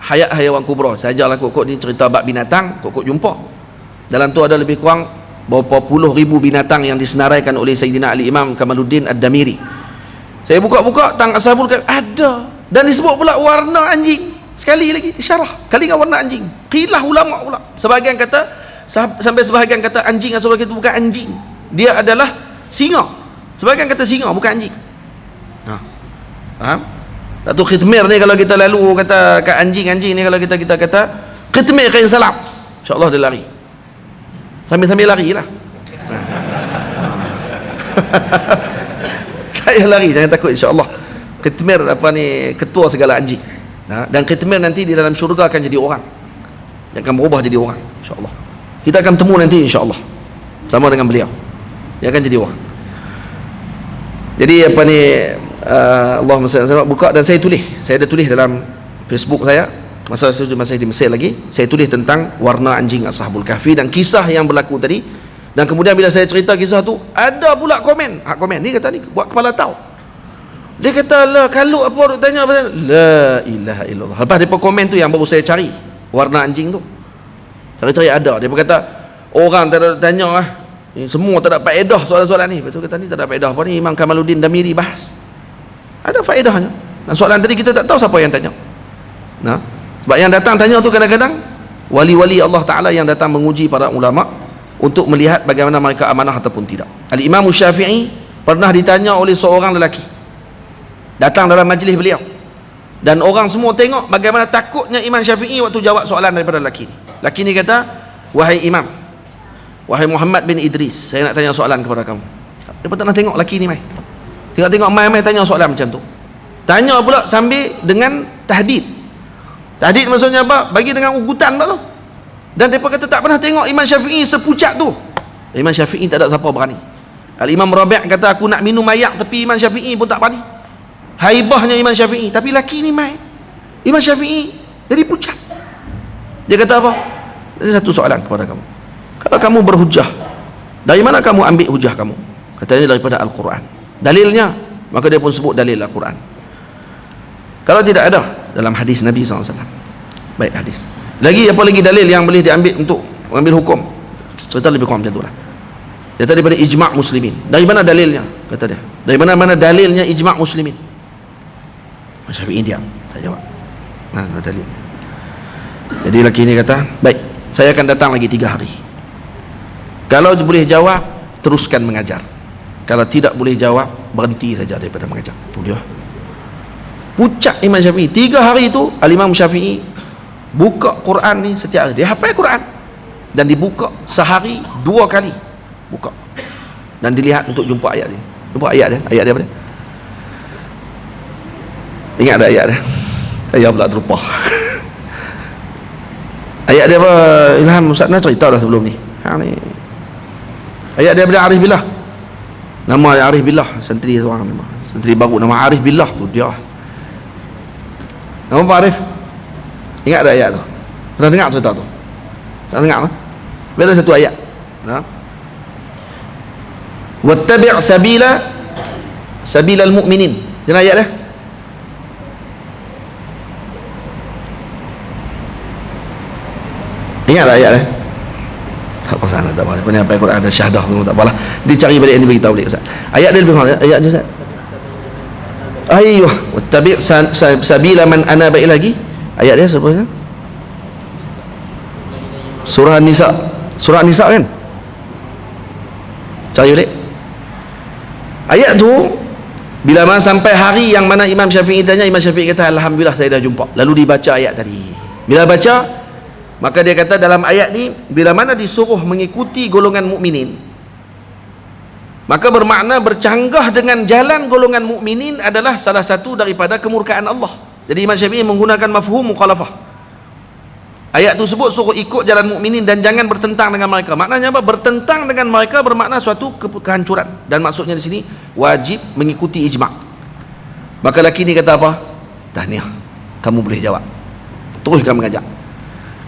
A: Hayat Hayawan Kubra. Saya ajarlah kok ni cerita bab binatang, kok jumpa. Dalam tu ada lebih kurang berapa puluh ribu binatang yang disenaraikan oleh Sayyidina Ali Imam Kamaluddin Ad-Damiri. Saya buka-buka tang Ashabul Kahfi ada, dan disebut pula warna anjing. Sekali lagi disyarah, kali dengan warna anjing. Qilah ulama pula, sebahagian kata, sampai sebahagian kata anjing Ashabul Kahfi itu bukan anjing, dia adalah singa. Sebahagian kata singa bukan anjing. Faham? Satu khitmir ni kalau kita lalu kata kat anjing ni, kalau kita kata khitmir kain salap, insya-Allah dia lari. Sambil lari lah. Saya lari, jangan takut, insya-Allah. Khitmir apa ni, ketua segala anjing. Dan khitmir nanti di dalam syurga akan jadi orang, dia akan berubah jadi orang, insya-Allah. Kita akan temu nanti, insya-Allah, sama dengan beliau, dia akan jadi orang. Jadi apa ni, Allahumma salli alaihi wasallam, buka, dan saya ada tulis dalam Facebook saya masa saya di Mesir lagi, saya tulis tentang warna anjing Ashabul Kahfi dan kisah yang berlaku tadi Dan kemudian bila saya cerita kisah tu, ada pula komen. Hak komen ni kata ni buat kepala tahu. Dia kata, lah kalau apa tanya apa, la ilaha illallah. Lepas depa komen tu yang baru saya cari warna anjing tu. Cari-cari ada. Dia kata orang tak ada tanya lah. Semua tak ada faedah soalan-soalan ni. Betul kata ni tak ada faedah. Apa ni Imam Kamaluddin Damiri bahas. Ada faedahnya. Dan soalan tadi kita tak tahu siapa yang tanya. Nah, sebab yang datang tanya tu kadang-kadang wali-wali Allah Ta'ala yang datang menguji para ulama untuk melihat bagaimana mereka amanah ataupun tidak. Al-Imam Syafi'i pernah ditanya oleh seorang lelaki datang dalam majlis beliau, dan orang semua tengok bagaimana takutnya Imam Syafi'i waktu jawab soalan daripada lelaki ni. Lelaki ni kata, wahai Imam, wahai Muhammad bin Idris, saya nak tanya soalan kepada kamu. Dia pun tak nak tengok lelaki ni mai. Tengok-tengok mai tanya soalan macam tu. Tanya pula sambil dengan tahdid. Tahdid maksudnya apa? Bagi dengan ugutan tu. Dan mereka kata tak pernah tengok Imam Syafi'i sepucat tu. Imam Syafi'i tak ada siapa berani. Al-Imam Rabi' kata aku nak minum ayak, tapi Imam Syafi'i pun tak berani. Haibahnya Imam Syafi'i. Tapi laki ni mai, Imam Syafi'i jadi pucat. Dia kata apa? Ada satu soalan kepada kamu. Kalau kamu berhujah, dari mana kamu ambil hujah kamu? Katanya daripada Al-Quran. Dalilnya, maka dia pun sebut dalil Al-Quran. Kalau tidak ada dalam hadis Nabi SAW. Baik, hadis. Lagi apa lagi dalil yang boleh diambil untuk mengambil hukum? Cerita lebih kurang macam itulah. Dia tadi daripada ijma' muslimin. Dari mana dalilnya? Kata dia. Dari mana dalilnya ijma' muslimin? Syafi'i diam, tak jawab. Mana dalil? Jadi lelaki ini kata, baik, saya akan datang lagi 3 hari. Kalau boleh jawab, teruskan mengajar. Kalau tidak boleh jawab, berhenti saja daripada mengajar. Itu dia. Pucat Imam Syafi'i. 3 hari itu Al-Imam Syafi'i buka Quran ni setiap hari. Dia hafal Quran dan dibuka sehari 2 kali buka, dan dilihat untuk jumpa ayat dia. Jumpa ayat dia. Ayat dia apa dia? Ingat ada ayat dia? Saya pula terlupa. Ayat dia apa? Ilham Ustaz nak cerita dah sebelum ni. Ni ayat dia daripada Arif Billah. Nama dia Arif Billah, santri seorang memang. Santri baru nama Arif Billah tu dia. Nama apa Arif? Ingat ada ayat tu? Pernah dengar cerita tu? Tak dengar lah? Beda satu ayat. Wattabi' sabilal mu'minin. Jangan ayat dia? Ingat tak ayat dia? Tak apa sana, tak apa. Apa ni apa Quran ada syahdah pun tak apalah. Dicari balik ni beritahu balik Ustaz. Ayat dia lebih kurang. Ayat dia Ustaz. Ayuh, wattabi' sabila man anaba ilaihi. Ayat dia sebenarnya surah Nisa. Surah Nisa kan? Cari balik. Ayat tu bila mana sampai hari yang mana Imam Syafi'i tanya, Imam Syafi'i kata alhamdulillah saya dah jumpa. Lalu dibaca ayat tadi. Bila baca, maka dia kata dalam ayat ni bila mana disuruh mengikuti golongan mukminin, maka bermakna bercanggah dengan jalan golongan mukminin adalah salah satu daripada kemurkaan Allah. Jadi Imam Syafi'i menggunakan mafhum mukhalafah. Ayat tu sebut suruh ikut jalan mukminin dan jangan bertentang dengan mereka. Maknanya apa? Bertentang dengan mereka bermakna suatu kehancuran, dan maksudnya di sini wajib mengikuti ijma'. Maka lelaki ni kata apa? Tahniah, kamu boleh jawab. Teruskan mengajak.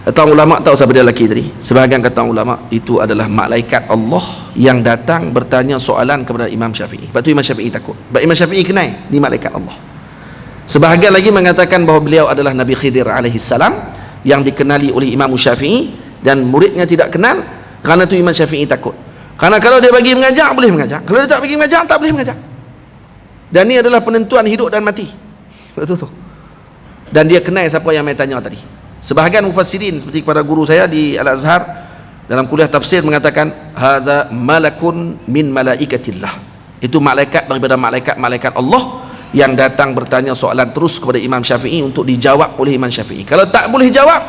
A: Kata ulama, tahu siapa dia lelaki tadi? Sebahagian kata ulama itu adalah malaikat Allah yang datang bertanya soalan kepada Imam Syafi'i. Sebab tu Imam Syafi'i takut. Sebab Imam Syafi'i kenal ni malaikat Allah. Sebahagian lagi mengatakan bahawa beliau adalah Nabi Khidir alaihi salam yang dikenali oleh Imam Syafi'i, dan muridnya tidak kenal. Kerana itu Imam Syafi'i takut. Kerana kalau dia bagi mengajar, boleh mengajar. Kalau dia tak bagi mengajar, tak boleh mengajar. Dan ini adalah penentuan hidup dan mati. Betul tu. Dan dia kenal siapa yang mai tanya tadi. Sebahagian mufassirin seperti kepada guru saya di Al-Azhar dalam kuliah tafsir mengatakan hadza malakun min malaikatillah. Itu malaikat daripada malaikat-malaikat Allah yang datang bertanya soalan terus kepada Imam Syafi'i untuk dijawab oleh Imam Syafi'i. Kalau tak boleh jawab,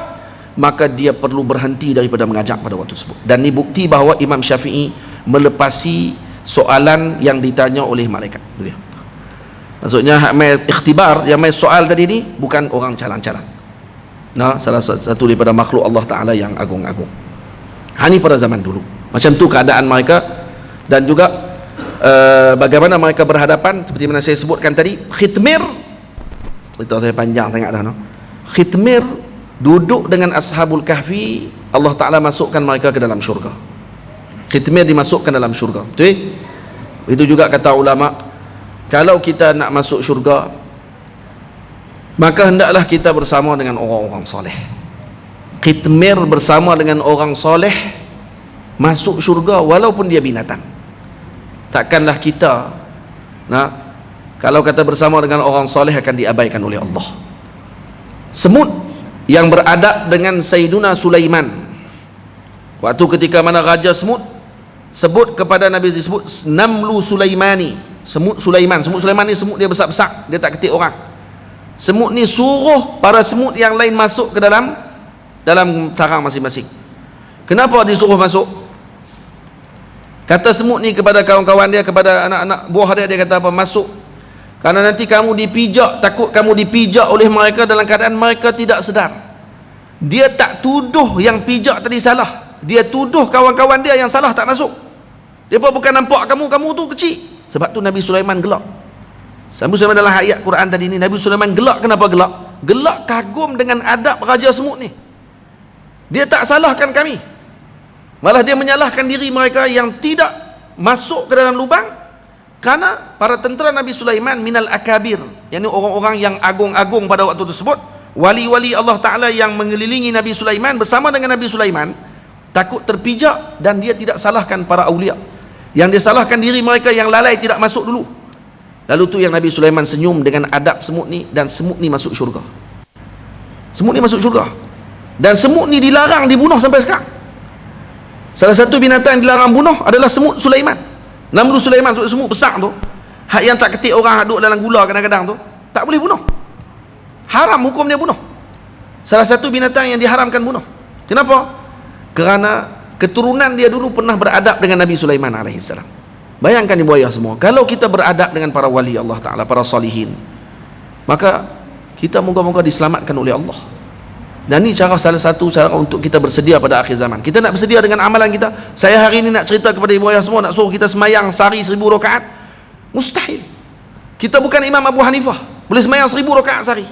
A: maka dia perlu berhenti daripada mengajar pada waktu tersebut. Dan ini bukti bahawa Imam Syafi'i melepasi soalan yang ditanya oleh malaikat. Itu dia. Maksudnya mai ikhtibar, yang mai soal tadi ni bukan orang calang-calang. Nah, salah satu daripada makhluk Allah Ta'ala yang agung-agung. Ini pada zaman dulu. Macam tu keadaan mereka. Dan juga bagaimana mereka berhadapan, seperti mana saya sebutkan tadi, Khitmir, cerita saya panjang sangat dah, no? Khitmir duduk dengan Ashabul Kahfi, Allah Ta'ala masukkan mereka ke dalam syurga. khitmir dimasukkan dalam syurga. Betul? Itu juga kata ulama, kalau kita nak masuk syurga, maka hendaklah kita bersama dengan orang-orang soleh. Khitmir bersama dengan orang soleh masuk syurga walaupun dia binatang. Takkanlah kita kalau kata bersama dengan orang soleh akan diabaikan oleh Allah. Semut yang beradab dengan Sayyiduna Sulaiman, waktu ketika mana Raja Semut sebut kepada Nabi, disebut Namlu Sulaimani, semut Sulaiman. Semut Sulaiman ni semut dia besar-besar, dia tak ketik orang. Semut ni suruh para semut yang lain masuk ke dalam sarang masing-masing. Kenapa disuruh masuk? Kata semut ni kepada kawan-kawan dia, kepada anak-anak buah dia kata apa? Masuk, karena nanti kamu dipijak, takut kamu dipijak oleh mereka dalam keadaan mereka tidak sedar. Dia tak tuduh yang pijak tadi salah, dia tuduh kawan-kawan dia yang salah tak masuk. Dia pun bukan nampak kamu tu kecil. Sebab tu Nabi Sulaiman gelak. Nabi Sulaiman dalam ayat Quran tadi ni, Nabi Sulaiman gelak. Kenapa gelak? Gelak kagum dengan adab Raja Semut ni. Dia tak salahkan kami, malah dia menyalahkan diri mereka yang tidak masuk ke dalam lubang. Karena para tentera Nabi Sulaiman minal akabir, yakni orang-orang yang agung-agung pada waktu tersebut, wali-wali Allah Ta'ala yang mengelilingi Nabi Sulaiman bersama dengan Nabi Sulaiman, takut terpijak, dan dia tidak salahkan para awliya. Yang dia salahkan diri mereka yang lalai tidak masuk dulu. Lalu tu yang Nabi Sulaiman senyum dengan adab semut ni, dan semut ni masuk syurga. Semut ni masuk syurga. Dan semut ni dilarang dibunuh sampai sekarang. Salah satu binatang yang dilarang bunuh adalah semut Sulaiman. Namlu Sulaiman, semut besar tu, hak yang tak ketik orang, hak duduk dalam gula kadang-kadang tu, tak boleh bunuh. Haram hukum dia bunuh. Salah satu binatang yang diharamkan bunuh. Kenapa? Kerana keturunan dia dulu pernah beradab dengan Nabi Sulaiman alaihissalam. Bayangkan ibu ayah semua, kalau kita beradab dengan para wali Allah Ta'ala, para salihin, maka kita moga-moga diselamatkan oleh Allah. Dan ini salah satu cara untuk kita bersedia pada akhir zaman. Kita nak bersedia dengan amalan kita. Saya hari ini nak cerita kepada ibu ayah semua, nak suruh kita semayang sehari 1000 rakaat, mustahil. Kita bukan Imam Abu Hanifah boleh semayang 1000 rakaat sehari,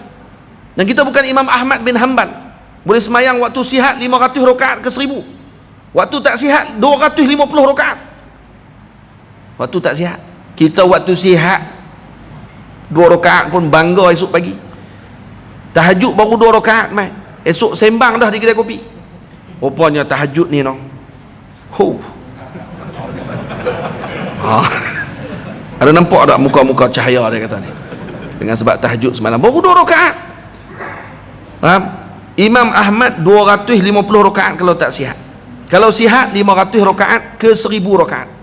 A: dan kita bukan Imam Ahmad bin Hanbal boleh semayang waktu sihat 500 rakaat ke 1000, waktu tak sihat 250 rakaat. Waktu tak sihat, kita waktu sihat 2 rakaat pun bangga esok pagi. Tahajud baru 2 rakaat mai, esok sembang dah di kedai kopi. Rupanya tahajud ni ada nampak tak muka-muka cahaya dia kata ni, dengan sebab tahajud semalam baru 2 rakaat. Faham? Imam Ahmad 250 rakaat kalau tak sihat. Kalau sihat 500 rakaat ke 1000 rakaat.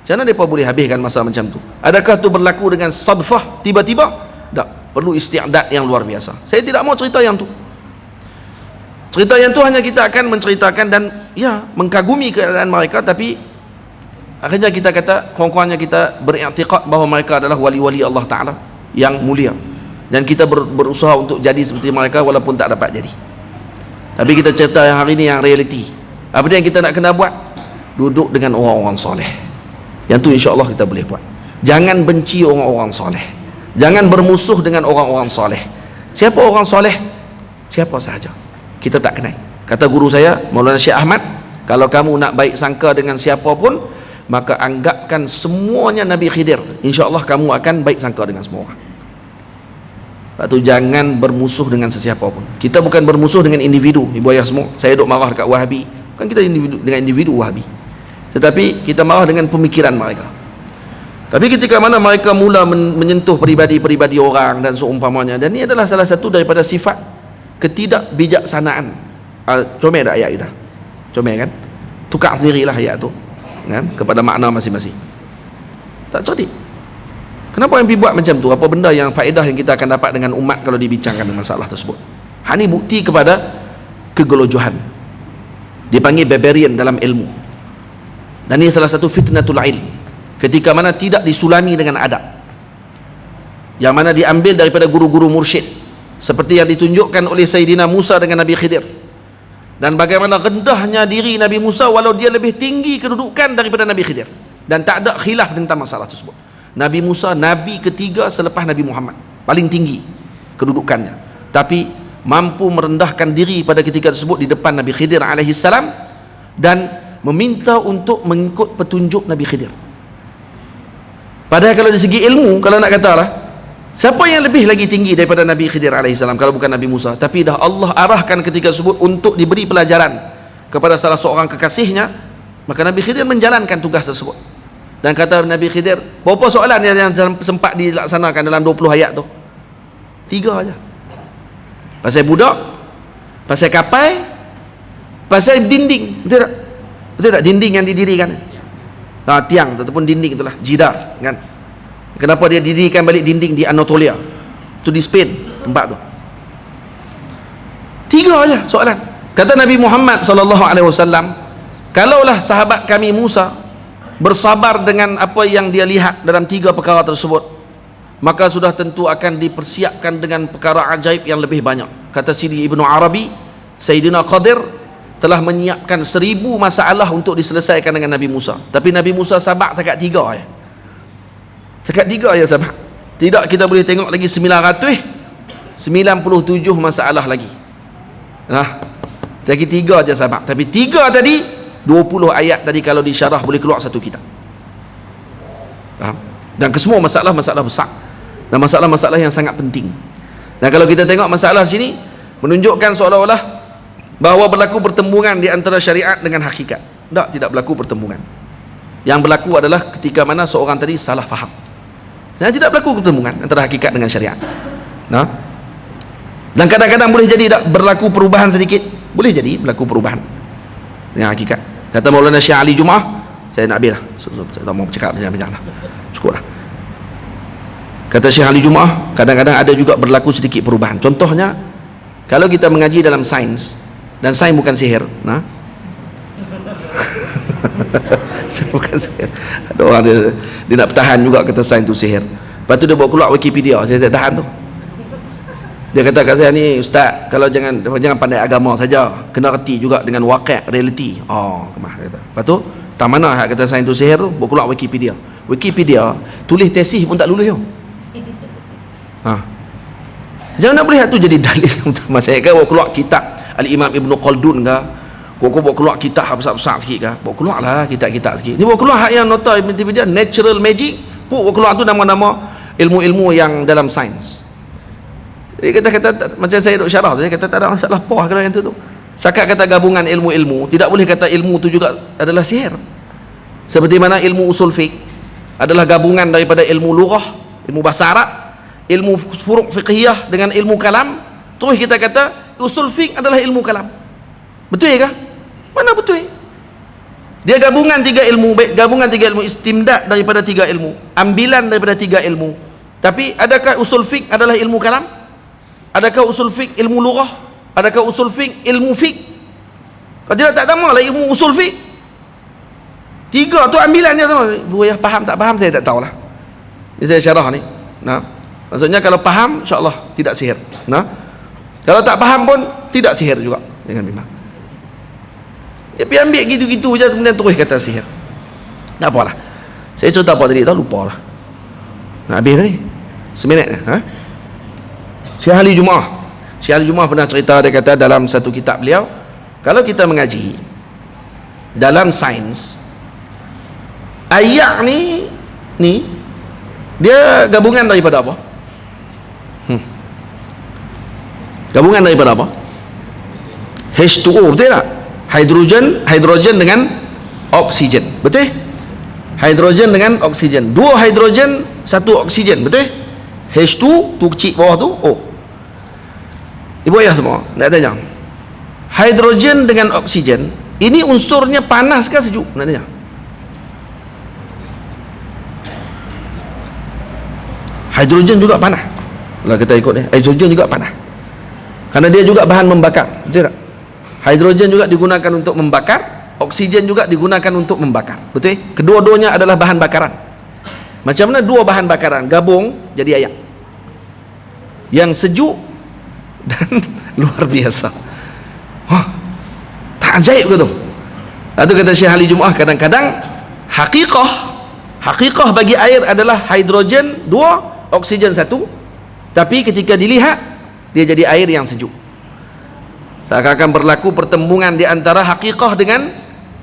A: Macam mana mereka boleh habiskan masa macam tu? Adakah tu berlaku dengan sadfah tiba-tiba? Tak, perlu isti'dad yang luar biasa. Saya tidak mau cerita yang tu. Cerita yang tu hanya kita akan menceritakan dan mengkagumi keadaan mereka, tapi akhirnya kita kata, kurang-kurangnya kita beriktikad bahawa mereka adalah wali-wali Allah Ta'ala yang mulia, dan kita berusaha untuk jadi seperti mereka walaupun tak dapat jadi. Tapi kita cerita yang hari ni yang realiti. Apa yang kita nak kena buat? Duduk dengan orang-orang soleh. Yang tu insya-Allah kita boleh buat. Jangan benci orang-orang soleh, jangan bermusuh dengan orang-orang soleh. Siapa orang soleh? Siapa sahaja, kita tak kenal. Kata guru saya Maulana Syekh Ahmad, kalau kamu nak baik sangka dengan siapa pun, maka anggapkan semuanya Nabi Khidir, insya-Allah kamu akan baik sangka dengan semua orang. Lepas tu jangan bermusuh dengan sesiapa pun. Kita bukan bermusuh dengan individu, ibu ayah semua. Saya duk marah dekat Wahabi, bukan kita dengan individu Wahabi, tetapi kita marah dengan pemikiran mereka. Tapi ketika mana mereka mula menyentuh peribadi-peribadi orang dan seumpamanya, dan ini adalah salah satu daripada sifat ketidakbijaksanaan. Comel tak ayat kita? Comel kan? Tukar sendirilah ayat tu kan, kepada makna masing-masing. Tak cerdik. Kenapa yang pergi buat macam tu? Apa benda yang faedah yang kita akan dapat dengan umat kalau dibincangkan dengan masalah tersebut? Ini bukti kepada kegelojohan. Dipanggil barbarian dalam ilmu. Dan ini salah satu fitnatul ilm, ketika mana tidak disulami dengan adab, yang mana diambil daripada guru-guru mursyid, seperti yang ditunjukkan oleh Sayyidina Musa dengan Nabi Khidir, dan bagaimana rendahnya diri Nabi Musa walau dia lebih tinggi kedudukan daripada Nabi Khidir, dan tak ada khilaf tentang masalah tersebut. Nabi Musa nabi ketiga selepas Nabi Muhammad, paling tinggi kedudukannya, tapi mampu merendahkan diri pada ketika tersebut di depan Nabi Khidir alaihissalam, dan meminta untuk mengikut petunjuk Nabi Khidir. Padahal kalau dari segi ilmu, kalau nak kata lah, siapa yang lebih lagi tinggi daripada Nabi Khidir alaihissalam kalau bukan Nabi Musa? Tapi dah Allah arahkan ketika tersebut untuk diberi pelajaran kepada salah seorang kekasihnya, maka Nabi Khidir menjalankan tugas tersebut. Dan kata Nabi Khidir, berapa soalan yang sempat dilaksanakan dalam 20 ayat tu? 3 aja. Pasal budak, pasal kapal, pasal dinding. Betul tak? Betul tak? Dinding yang didirikan. Tiang ataupun dinding itulah, jidar kan. Kenapa dia didirikan balik dinding di Anatolia? Itu di Spain tempat tu. 3 aja soalan. Kata Nabi Muhammad sallallahu alaihi wasallam, kalaulah sahabat kami Musa bersabar dengan apa yang dia lihat dalam 3 perkara tersebut, maka sudah tentu akan dipersiapkan dengan perkara ajaib yang lebih banyak. Kata Sidi Ibnu Arabi, Sayyidina Qadir telah menyiapkan 1000 masalah untuk diselesaikan dengan Nabi Musa, tapi Nabi Musa sabar setakat 3 aja. Setakat 3 aja sabar. Tidak, kita boleh tengok lagi 997 masalah lagi. Lagi 3 aja sabar. Tapi 3 tadi 20 ayat tadi kalau disyarah boleh keluar satu kitab. Faham? Dan kesemua masalah-masalah besar dan masalah-masalah yang sangat penting. Dan kalau kita tengok masalah sini menunjukkan seolah-olah bahawa berlaku pertembungan di antara syariat dengan hakikat. Tidak berlaku pertembungan. Yang berlaku adalah ketika mana seorang tadi salah faham. Dan tidak berlaku pertembungan antara hakikat dengan syariat. Dan kadang-kadang boleh jadi berlaku perubahan sedikit. Boleh jadi berlaku perubahan dengan hakikat. Kata Maulana Syekh Ali Jumaah, saya nak habis lah, saya tak mau bercakap banyak-banyak lah, cukup lah. Kata Syekh Ali Jumaah, kadang-kadang ada juga berlaku sedikit perubahan. Contohnya, kalau kita mengaji dalam sains, dan sains bukan sihir, bukan sihir. Ada orang dia nak bertahan juga kata sains tu sihir. Lepas tu dia bawa keluar Wikipedia, saya tak tahan tu. Dia kata kat saya ni, ustaz, kalau jangan pandai agama saja, kena reti juga dengan waqi', reality. Kemah kata. Lepas tu tak mana hak kata sains tu sihir tu, bawa keluar Wikipedia. Wikipedia tulis tesis pun tak lulus yo. Jangan nak boleh tu jadi dalil untuk masalah ke, bawa keluar kitab Al-Imam Ibn Khaldun ke, bawa keluar kitab besar-besar sikit ke, bawa keluar lah kitab-kitab sikit. Ni bawa keluar hak yang nota Wikipedia natural magic, bawa keluar tu nama-nama ilmu-ilmu yang dalam sains. Dia kata macam saya duk syarah tu, saya kata tak ada masalah apa kalau yang tu. Sakat kata gabungan ilmu-ilmu, tidak boleh kata ilmu tu juga adalah sihir. Seperti mana ilmu usul fiqh adalah gabungan daripada ilmu lughah, ilmu bahasa Arab, ilmu furuq fiqhiyah dengan ilmu kalam. Terus kita kata usul fiqh adalah ilmu kalam. Betul ke? Mana betul? Dia gabungan 3 ilmu, gabungan 3 ilmu, istimdad daripada 3 ilmu, ambilan daripada 3 ilmu. Tapi adakah usul fiqh adalah ilmu kalam? Adakah usul fiqh ilmu lughah? Adakah usul fiqh ilmu fiqh? Kalau tidak tak sama lah ilmu usul fiqh. 3 tu ambilannya sama. Buaya faham tak faham saya tak tahulah. Ini saya syarah ni. Maksudnya kalau faham insya-Allah tidak sihir. Kalau tak faham pun tidak sihir juga. Jangan bimbang. Dia pergi ambil gitu-gitu je kemudian terus kata sihir. Tak apalah. Saya cerita apa tadi tahu lupa lah. Nak habis tadi. Seminit dah. Syekh Ali Jumaah pernah cerita, dia kata dalam satu kitab beliau, kalau kita mengaji dalam sains, ayat ni dia gabungan daripada apa? Gabungan daripada apa? H2O, betul tak? Hidrogen dengan oksigen, betul? Hidrogen dengan oksigen, 2 hidrogen 1 oksigen, betul? H2 tu kecil bawah tu O. Ibu ayah semua nak tanya, hidrogen dengan oksigen ini unsurnya panas ke sejuk? Nak tanya. Hidrogen juga panas. Kalau kita ikut ni, hidrogen juga panas. Karena dia juga bahan membakar, betul tak? Hidrogen juga digunakan untuk membakar, oksigen juga digunakan untuk membakar, betul? Kedua-duanya adalah bahan bakaran. Macam mana 2 bahan bakaran gabung jadi air yang sejuk dan luar biasa. Tak ajaib ke tu? Itu kata Syekh Ali Jumaah, kadang-kadang hakikah bagi air adalah hidrogen 2, oksigen 1, tapi ketika dilihat dia jadi air yang sejuk. Seakan-akan berlaku pertembungan di antara hakikah dengan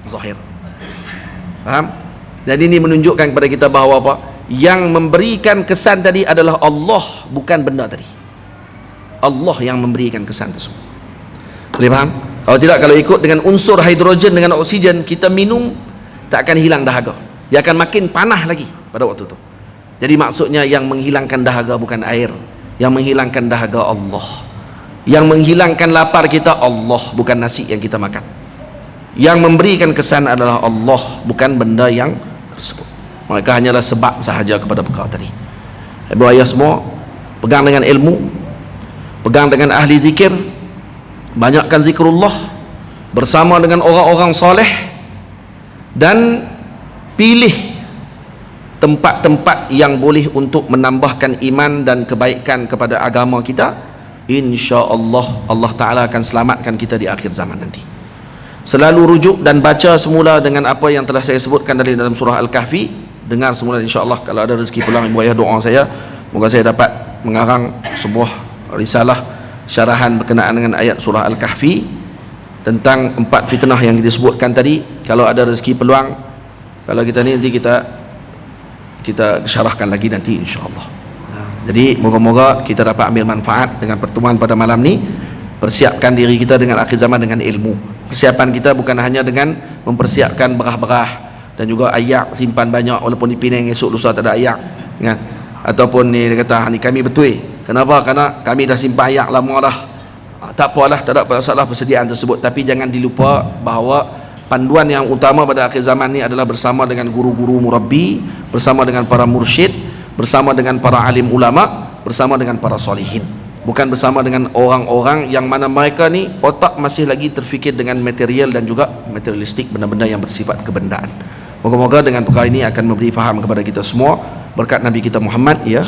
A: zahir. Faham? Dan ini menunjukkan kepada kita bahawa apa? Yang memberikan kesan tadi adalah Allah, bukan benda tadi. Allah yang memberikan kesan tersebut. Boleh faham? Kalau tidak, kalau ikut dengan unsur hidrogen dengan oksigen, kita minum tak akan hilang dahaga. Dia akan makin panah lagi pada waktu itu. Jadi maksudnya yang menghilangkan dahaga bukan air, yang menghilangkan dahaga Allah. Yang menghilangkan lapar kita Allah, bukan nasi yang kita makan. Yang memberikan kesan adalah Allah, bukan benda yang tersebut. Mereka hanyalah sebab sahaja kepada perkara tadi. Ibu ayah semua, pegang dengan ilmu, pegang dengan ahli zikir, banyakkan zikrullah bersama dengan orang-orang soleh, dan pilih tempat-tempat yang boleh untuk menambahkan iman dan kebaikan kepada agama kita. InsyaAllah Allah Ta'ala akan selamatkan kita di akhir zaman nanti. Selalu rujuk dan baca semula dengan apa yang telah saya sebutkan dari dalam surah Al-Kahfi. Dengar semula insyaAllah. Kalau ada rezeki pulang, ibu ayah doa saya, moga saya dapat mengarang sebuah risalah syarahan berkenaan dengan ayat surah Al-Kahfi tentang 4 fitnah yang kita sebutkan tadi. Kalau ada rezeki peluang, kalau kita ni nanti kita syarahkan lagi nanti insyaAllah. Jadi moga-moga kita dapat ambil manfaat dengan pertemuan pada malam ni. Persiapkan diri kita dengan akhir zaman dengan ilmu. Persiapan kita bukan hanya dengan mempersiapkan berah-berah dan juga ayak simpan banyak, walaupun di Penang esok lusa tak ada ayak, kan? Ataupun ni dia kata ni kami betul. Kenapa? Karena kami dah simpan ayak lama dah. Tak apalah, tak ada masalah persediaan tersebut, tapi jangan dilupa bahawa panduan yang utama pada akhir zaman ni adalah bersama dengan guru-guru murabbi, bersama dengan para mursyid, bersama dengan para alim ulama, bersama dengan para solihin, bukan bersama dengan orang-orang yang mana mereka ni otak masih lagi terfikir dengan material dan juga materialistik, benda-benda yang bersifat kebendaan. Moga-moga dengan perkara ini akan memberi faham kepada kita semua berkat Nabi kita Muhammad. Ya,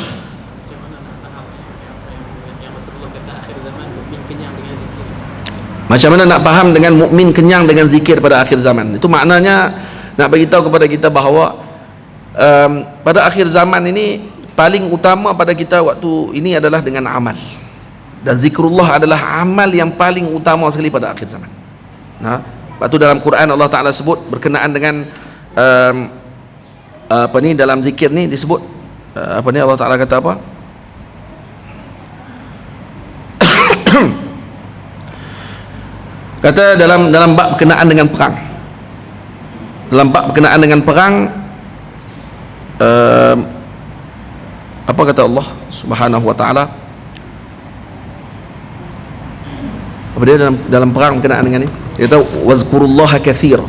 A: macam mana nak faham dengan mukmin kenyang dengan zikir pada akhir zaman? Itu maknanya nak bagi tahu kepada kita bahawa pada akhir zaman ini paling utama pada kita waktu ini adalah dengan amal, dan zikrullah adalah amal yang paling utama sekali pada akhir zaman. Nah, waktu dalam Quran Allah Ta'ala sebut berkenaan dengan apa ni, dalam zikir ni disebut apa ni, Allah Ta'ala kata apa? Kata dalam bab berkenaan dengan perang, dalam bab berkenaan dengan perang, apa kata Allah Subhanahu wa taala? Apa dia dalam perang berkenaan dengan ni? Dia kata wazkurullaha katsira.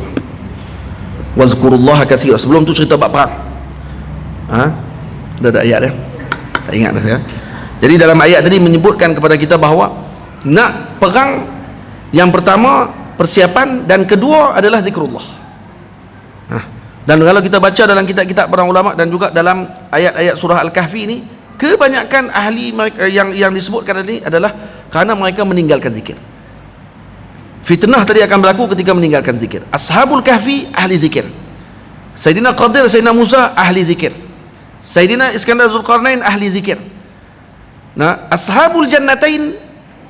A: Wazkurullaha katsira. Sebelum tu cerita bab perang. Ada ayat dia. Tak ingat dah saya. Jadi dalam ayat tadi menyebutkan kepada kita bahawa nak perang, yang pertama persiapan, dan kedua adalah zikrullah. Dan kalau kita baca dalam kitab-kitab para ulama dan juga dalam ayat-ayat surah Al-Kahfi ini, kebanyakan ahli yang disebutkan tadi adalah kerana mereka meninggalkan zikir. Fitnah tadi akan berlaku ketika meninggalkan zikir. Ashabul Kahfi ahli zikir, Sayyidina Qadir, Sayyidina Musa ahli zikir, Sayyidina Iskandar Zulkarnain ahli zikir. Nah, Ashabul Jannatain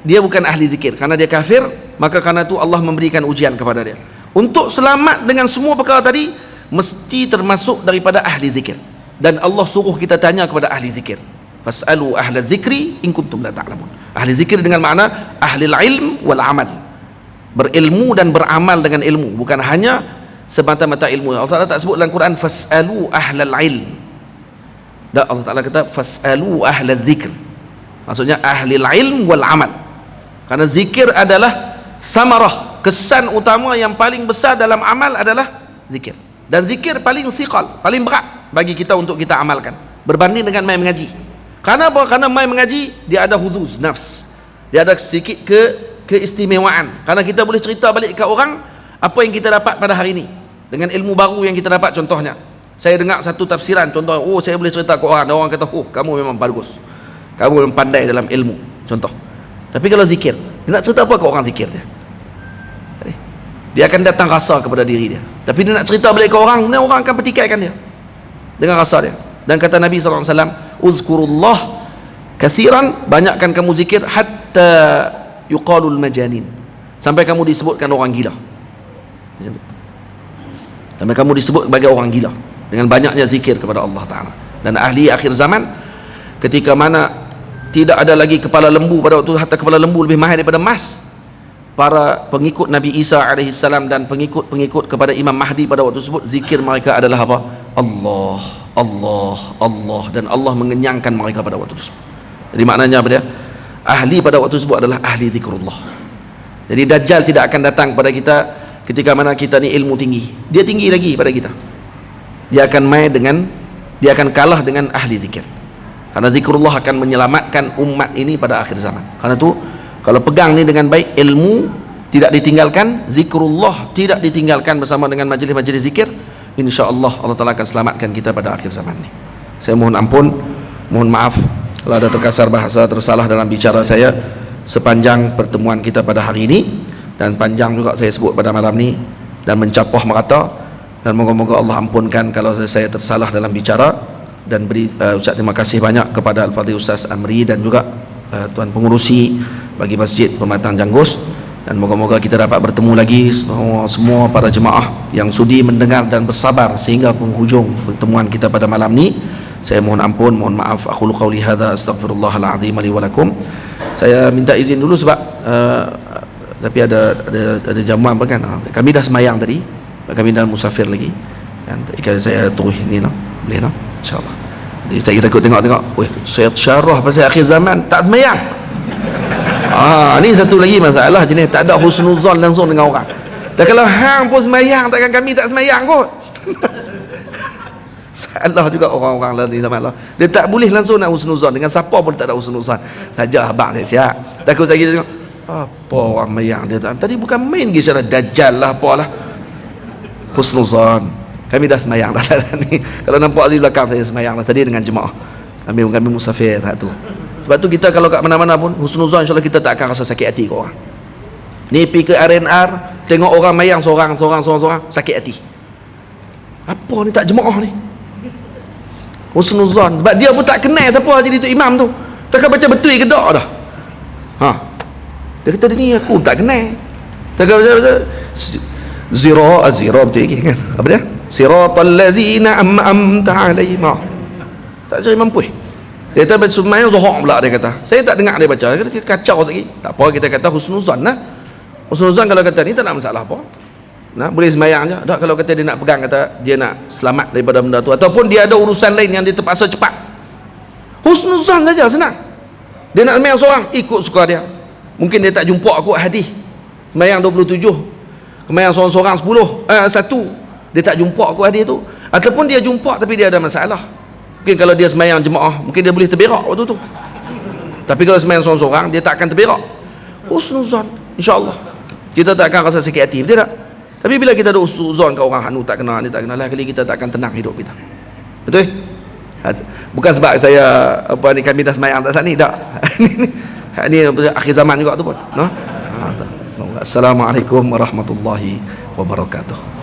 A: dia bukan ahli zikir karena dia kafir, maka karena itu Allah memberikan ujian kepada dia. Untuk selamat dengan semua perkara tadi, mesti termasuk daripada ahli zikir. Dan Allah suruh kita tanya kepada ahli zikir. Fas'alu ahla zikri in kuntum la ta'lamun. Ahli zikir dengan makna ahli ilm wal amal. Berilmu dan beramal dengan ilmu, bukan hanya semata-mata ilmu. Allah Ta'ala tak sebut dalam Quran fas'alu ahlal ilm. Dan Allah Ta'ala kata fas'alu ahla zikr. Maksudnya ahli ilm wal amal. Karena zikir adalah samarah, kesan utama yang paling besar dalam amal adalah zikir. Dan zikir paling siqal, paling berat bagi kita untuk kita amalkan berbanding dengan mai mengaji. Karena apa? Karena mai mengaji dia ada huzuz nafs, dia ada sedikit keistimewaan. Karena kita boleh cerita balik ke orang apa yang kita dapat pada hari ini dengan ilmu baru yang kita dapat. Contohnya, saya dengar satu tafsiran, contoh, saya boleh cerita ke orang, dan orang kata, kamu memang bagus, kamu memang pandai dalam ilmu, contoh. Tapi kalau zikir, dia nak cerita apa ke orang zikir dia? Dia akan datang rasa kepada diri dia. Tapi dia nak cerita balik ke orang, orang akan petikaikan dia dengan rasa dia. Dan kata Nabi SAW, uzkurullah kathiran, banyakkan kamu zikir, hatta yuqalul majanin, sampai kamu disebutkan orang gila. Dan kamu disebut sebagai orang gila dengan banyaknya zikir kepada Allah Ta'ala. Dan ahli akhir zaman, ketika mana tidak ada lagi kepala lembu pada waktu, hatta kepala lembu lebih mahal daripada emas, para pengikut Nabi Isa alaihissalam dan pengikut-pengikut kepada Imam Mahdi pada waktu tersebut, zikir mereka adalah apa? Allah, Allah, Allah, dan Allah mengenyangkan mereka pada waktu tersebut. Jadi maknanya apa dia? Ahli pada waktu tersebut adalah ahli zikrullah. Jadi Dajjal tidak akan datang pada kita ketika mana kita ni ilmu tinggi. Dia tinggi lagi pada kita. Dia akan dia akan kalah dengan ahli zikir. Karena zikrullah akan menyelamatkan umat ini pada akhir zaman. Karena itu kalau pegang ni dengan baik, ilmu tidak ditinggalkan, zikrullah tidak ditinggalkan bersama dengan majlis-majlis zikir, insya-Allah Allah Taala akan selamatkan kita pada akhir zaman ni. Saya mohon ampun, mohon maaf kalau ada terkasar bahasa, tersalah dalam bicara saya sepanjang pertemuan kita pada hari ini, dan panjang juga saya sebut pada malam ni dan mencapoh merata, dan moga-moga Allah ampunkan kalau saya tersalah dalam bicara, dan beri ucap terima kasih banyak kepada Al-Fadhil Ustaz Amri dan juga tuan pengurusi bagi Masjid Pematang Janggus, dan moga-moga kita dapat bertemu lagi semua para jemaah yang sudi mendengar dan bersabar sehingga penghujung pertemuan kita pada malam ni. Saya mohon ampun, mohon maaf. Aqulu qauli hadza astaghfirullahal azim li wa lakum. Saya minta izin dulu sebab tapi ada jamuan apa kan. Kami dah semayang tadi. Kami dah musafir lagi. Dan saya terus ni lah. Boleh lah. Insya-Allah. Jadi saya takut tengok. Weh, saya syarah pasal akhir zaman tak semayang. Ni satu lagi masalah jenis tak ada husnuzan langsung dengan orang. Dah kalau hang pun semayang, takkan kami tak semayang kot. Salah juga orang-orang lain zaman Allah. Dia tak boleh langsung nak husnuzan dengan siapa pun, tak ada husnuzan. Saja abang saya siap. Takut saya tengok apa orang mayang dia tadi bukan main kisah Dajjal lah apalah. Husnuzan. Kami dah semayang dah ni. Kalau nampak di belakang saya semayang dah tadi dengan jemaah. Kami musafir tu. Sebab tu kita kalau kat mana-mana pun husnuzan, insya-Allah kita tak akan rasa sakit hati ke orang. Ni pergi ke RNR, tengok orang mayang seorang sakit hati. Apa ni tak jemaah ni? Husnuzan. Sebab dia pun tak kenal siapa jadi tu imam tu. Takkan baca betul ke tak dah. Dia kata dia ni aku tak kenal. Takkan baca zero betul lagi kan. Apa dia? Siratal ladzina am'amta alaihim. Tak jadi mampu. Dia kata baca semayang zuhur pula, dia kata. Saya tak dengar dia baca. Dia kata kacau lagi. Tak apa, kita kata husnuzan lah. Husnuzan kalau kata ni tak nak masalah apa. Boleh semayang je. Tak, kalau kata dia nak pegang, kata dia nak selamat daripada benda tu, ataupun dia ada urusan lain yang dia terpaksa cepat, husnuzan saja, senang. Dia nak semayang seorang, ikut suka dia. Mungkin dia tak jumpa aku hadis semayang 27, semayang seorang-seorang 1, dia tak jumpa aku hadis tu. Ataupun dia jumpa tapi dia ada masalah. Mungkin kalau dia semayang jemaah, mungkin dia boleh terberak waktu tu. Tapi kalau semayang seorang-seorang, dia tak akan terberak. Husnuzan, insya-Allah kita tak akan rasa sakit hati, betul tak? Tapi bila kita ada husnuzan ke orang anu tak kenal, ni tak kenal, kali kita tak akan tenang hidup kita. Betul? Bukan sebab saya kami dah semayang tak ni, tak. Ini akhir zaman juga tu pun, no? Assalamualaikum warahmatullahi wabarakatuh.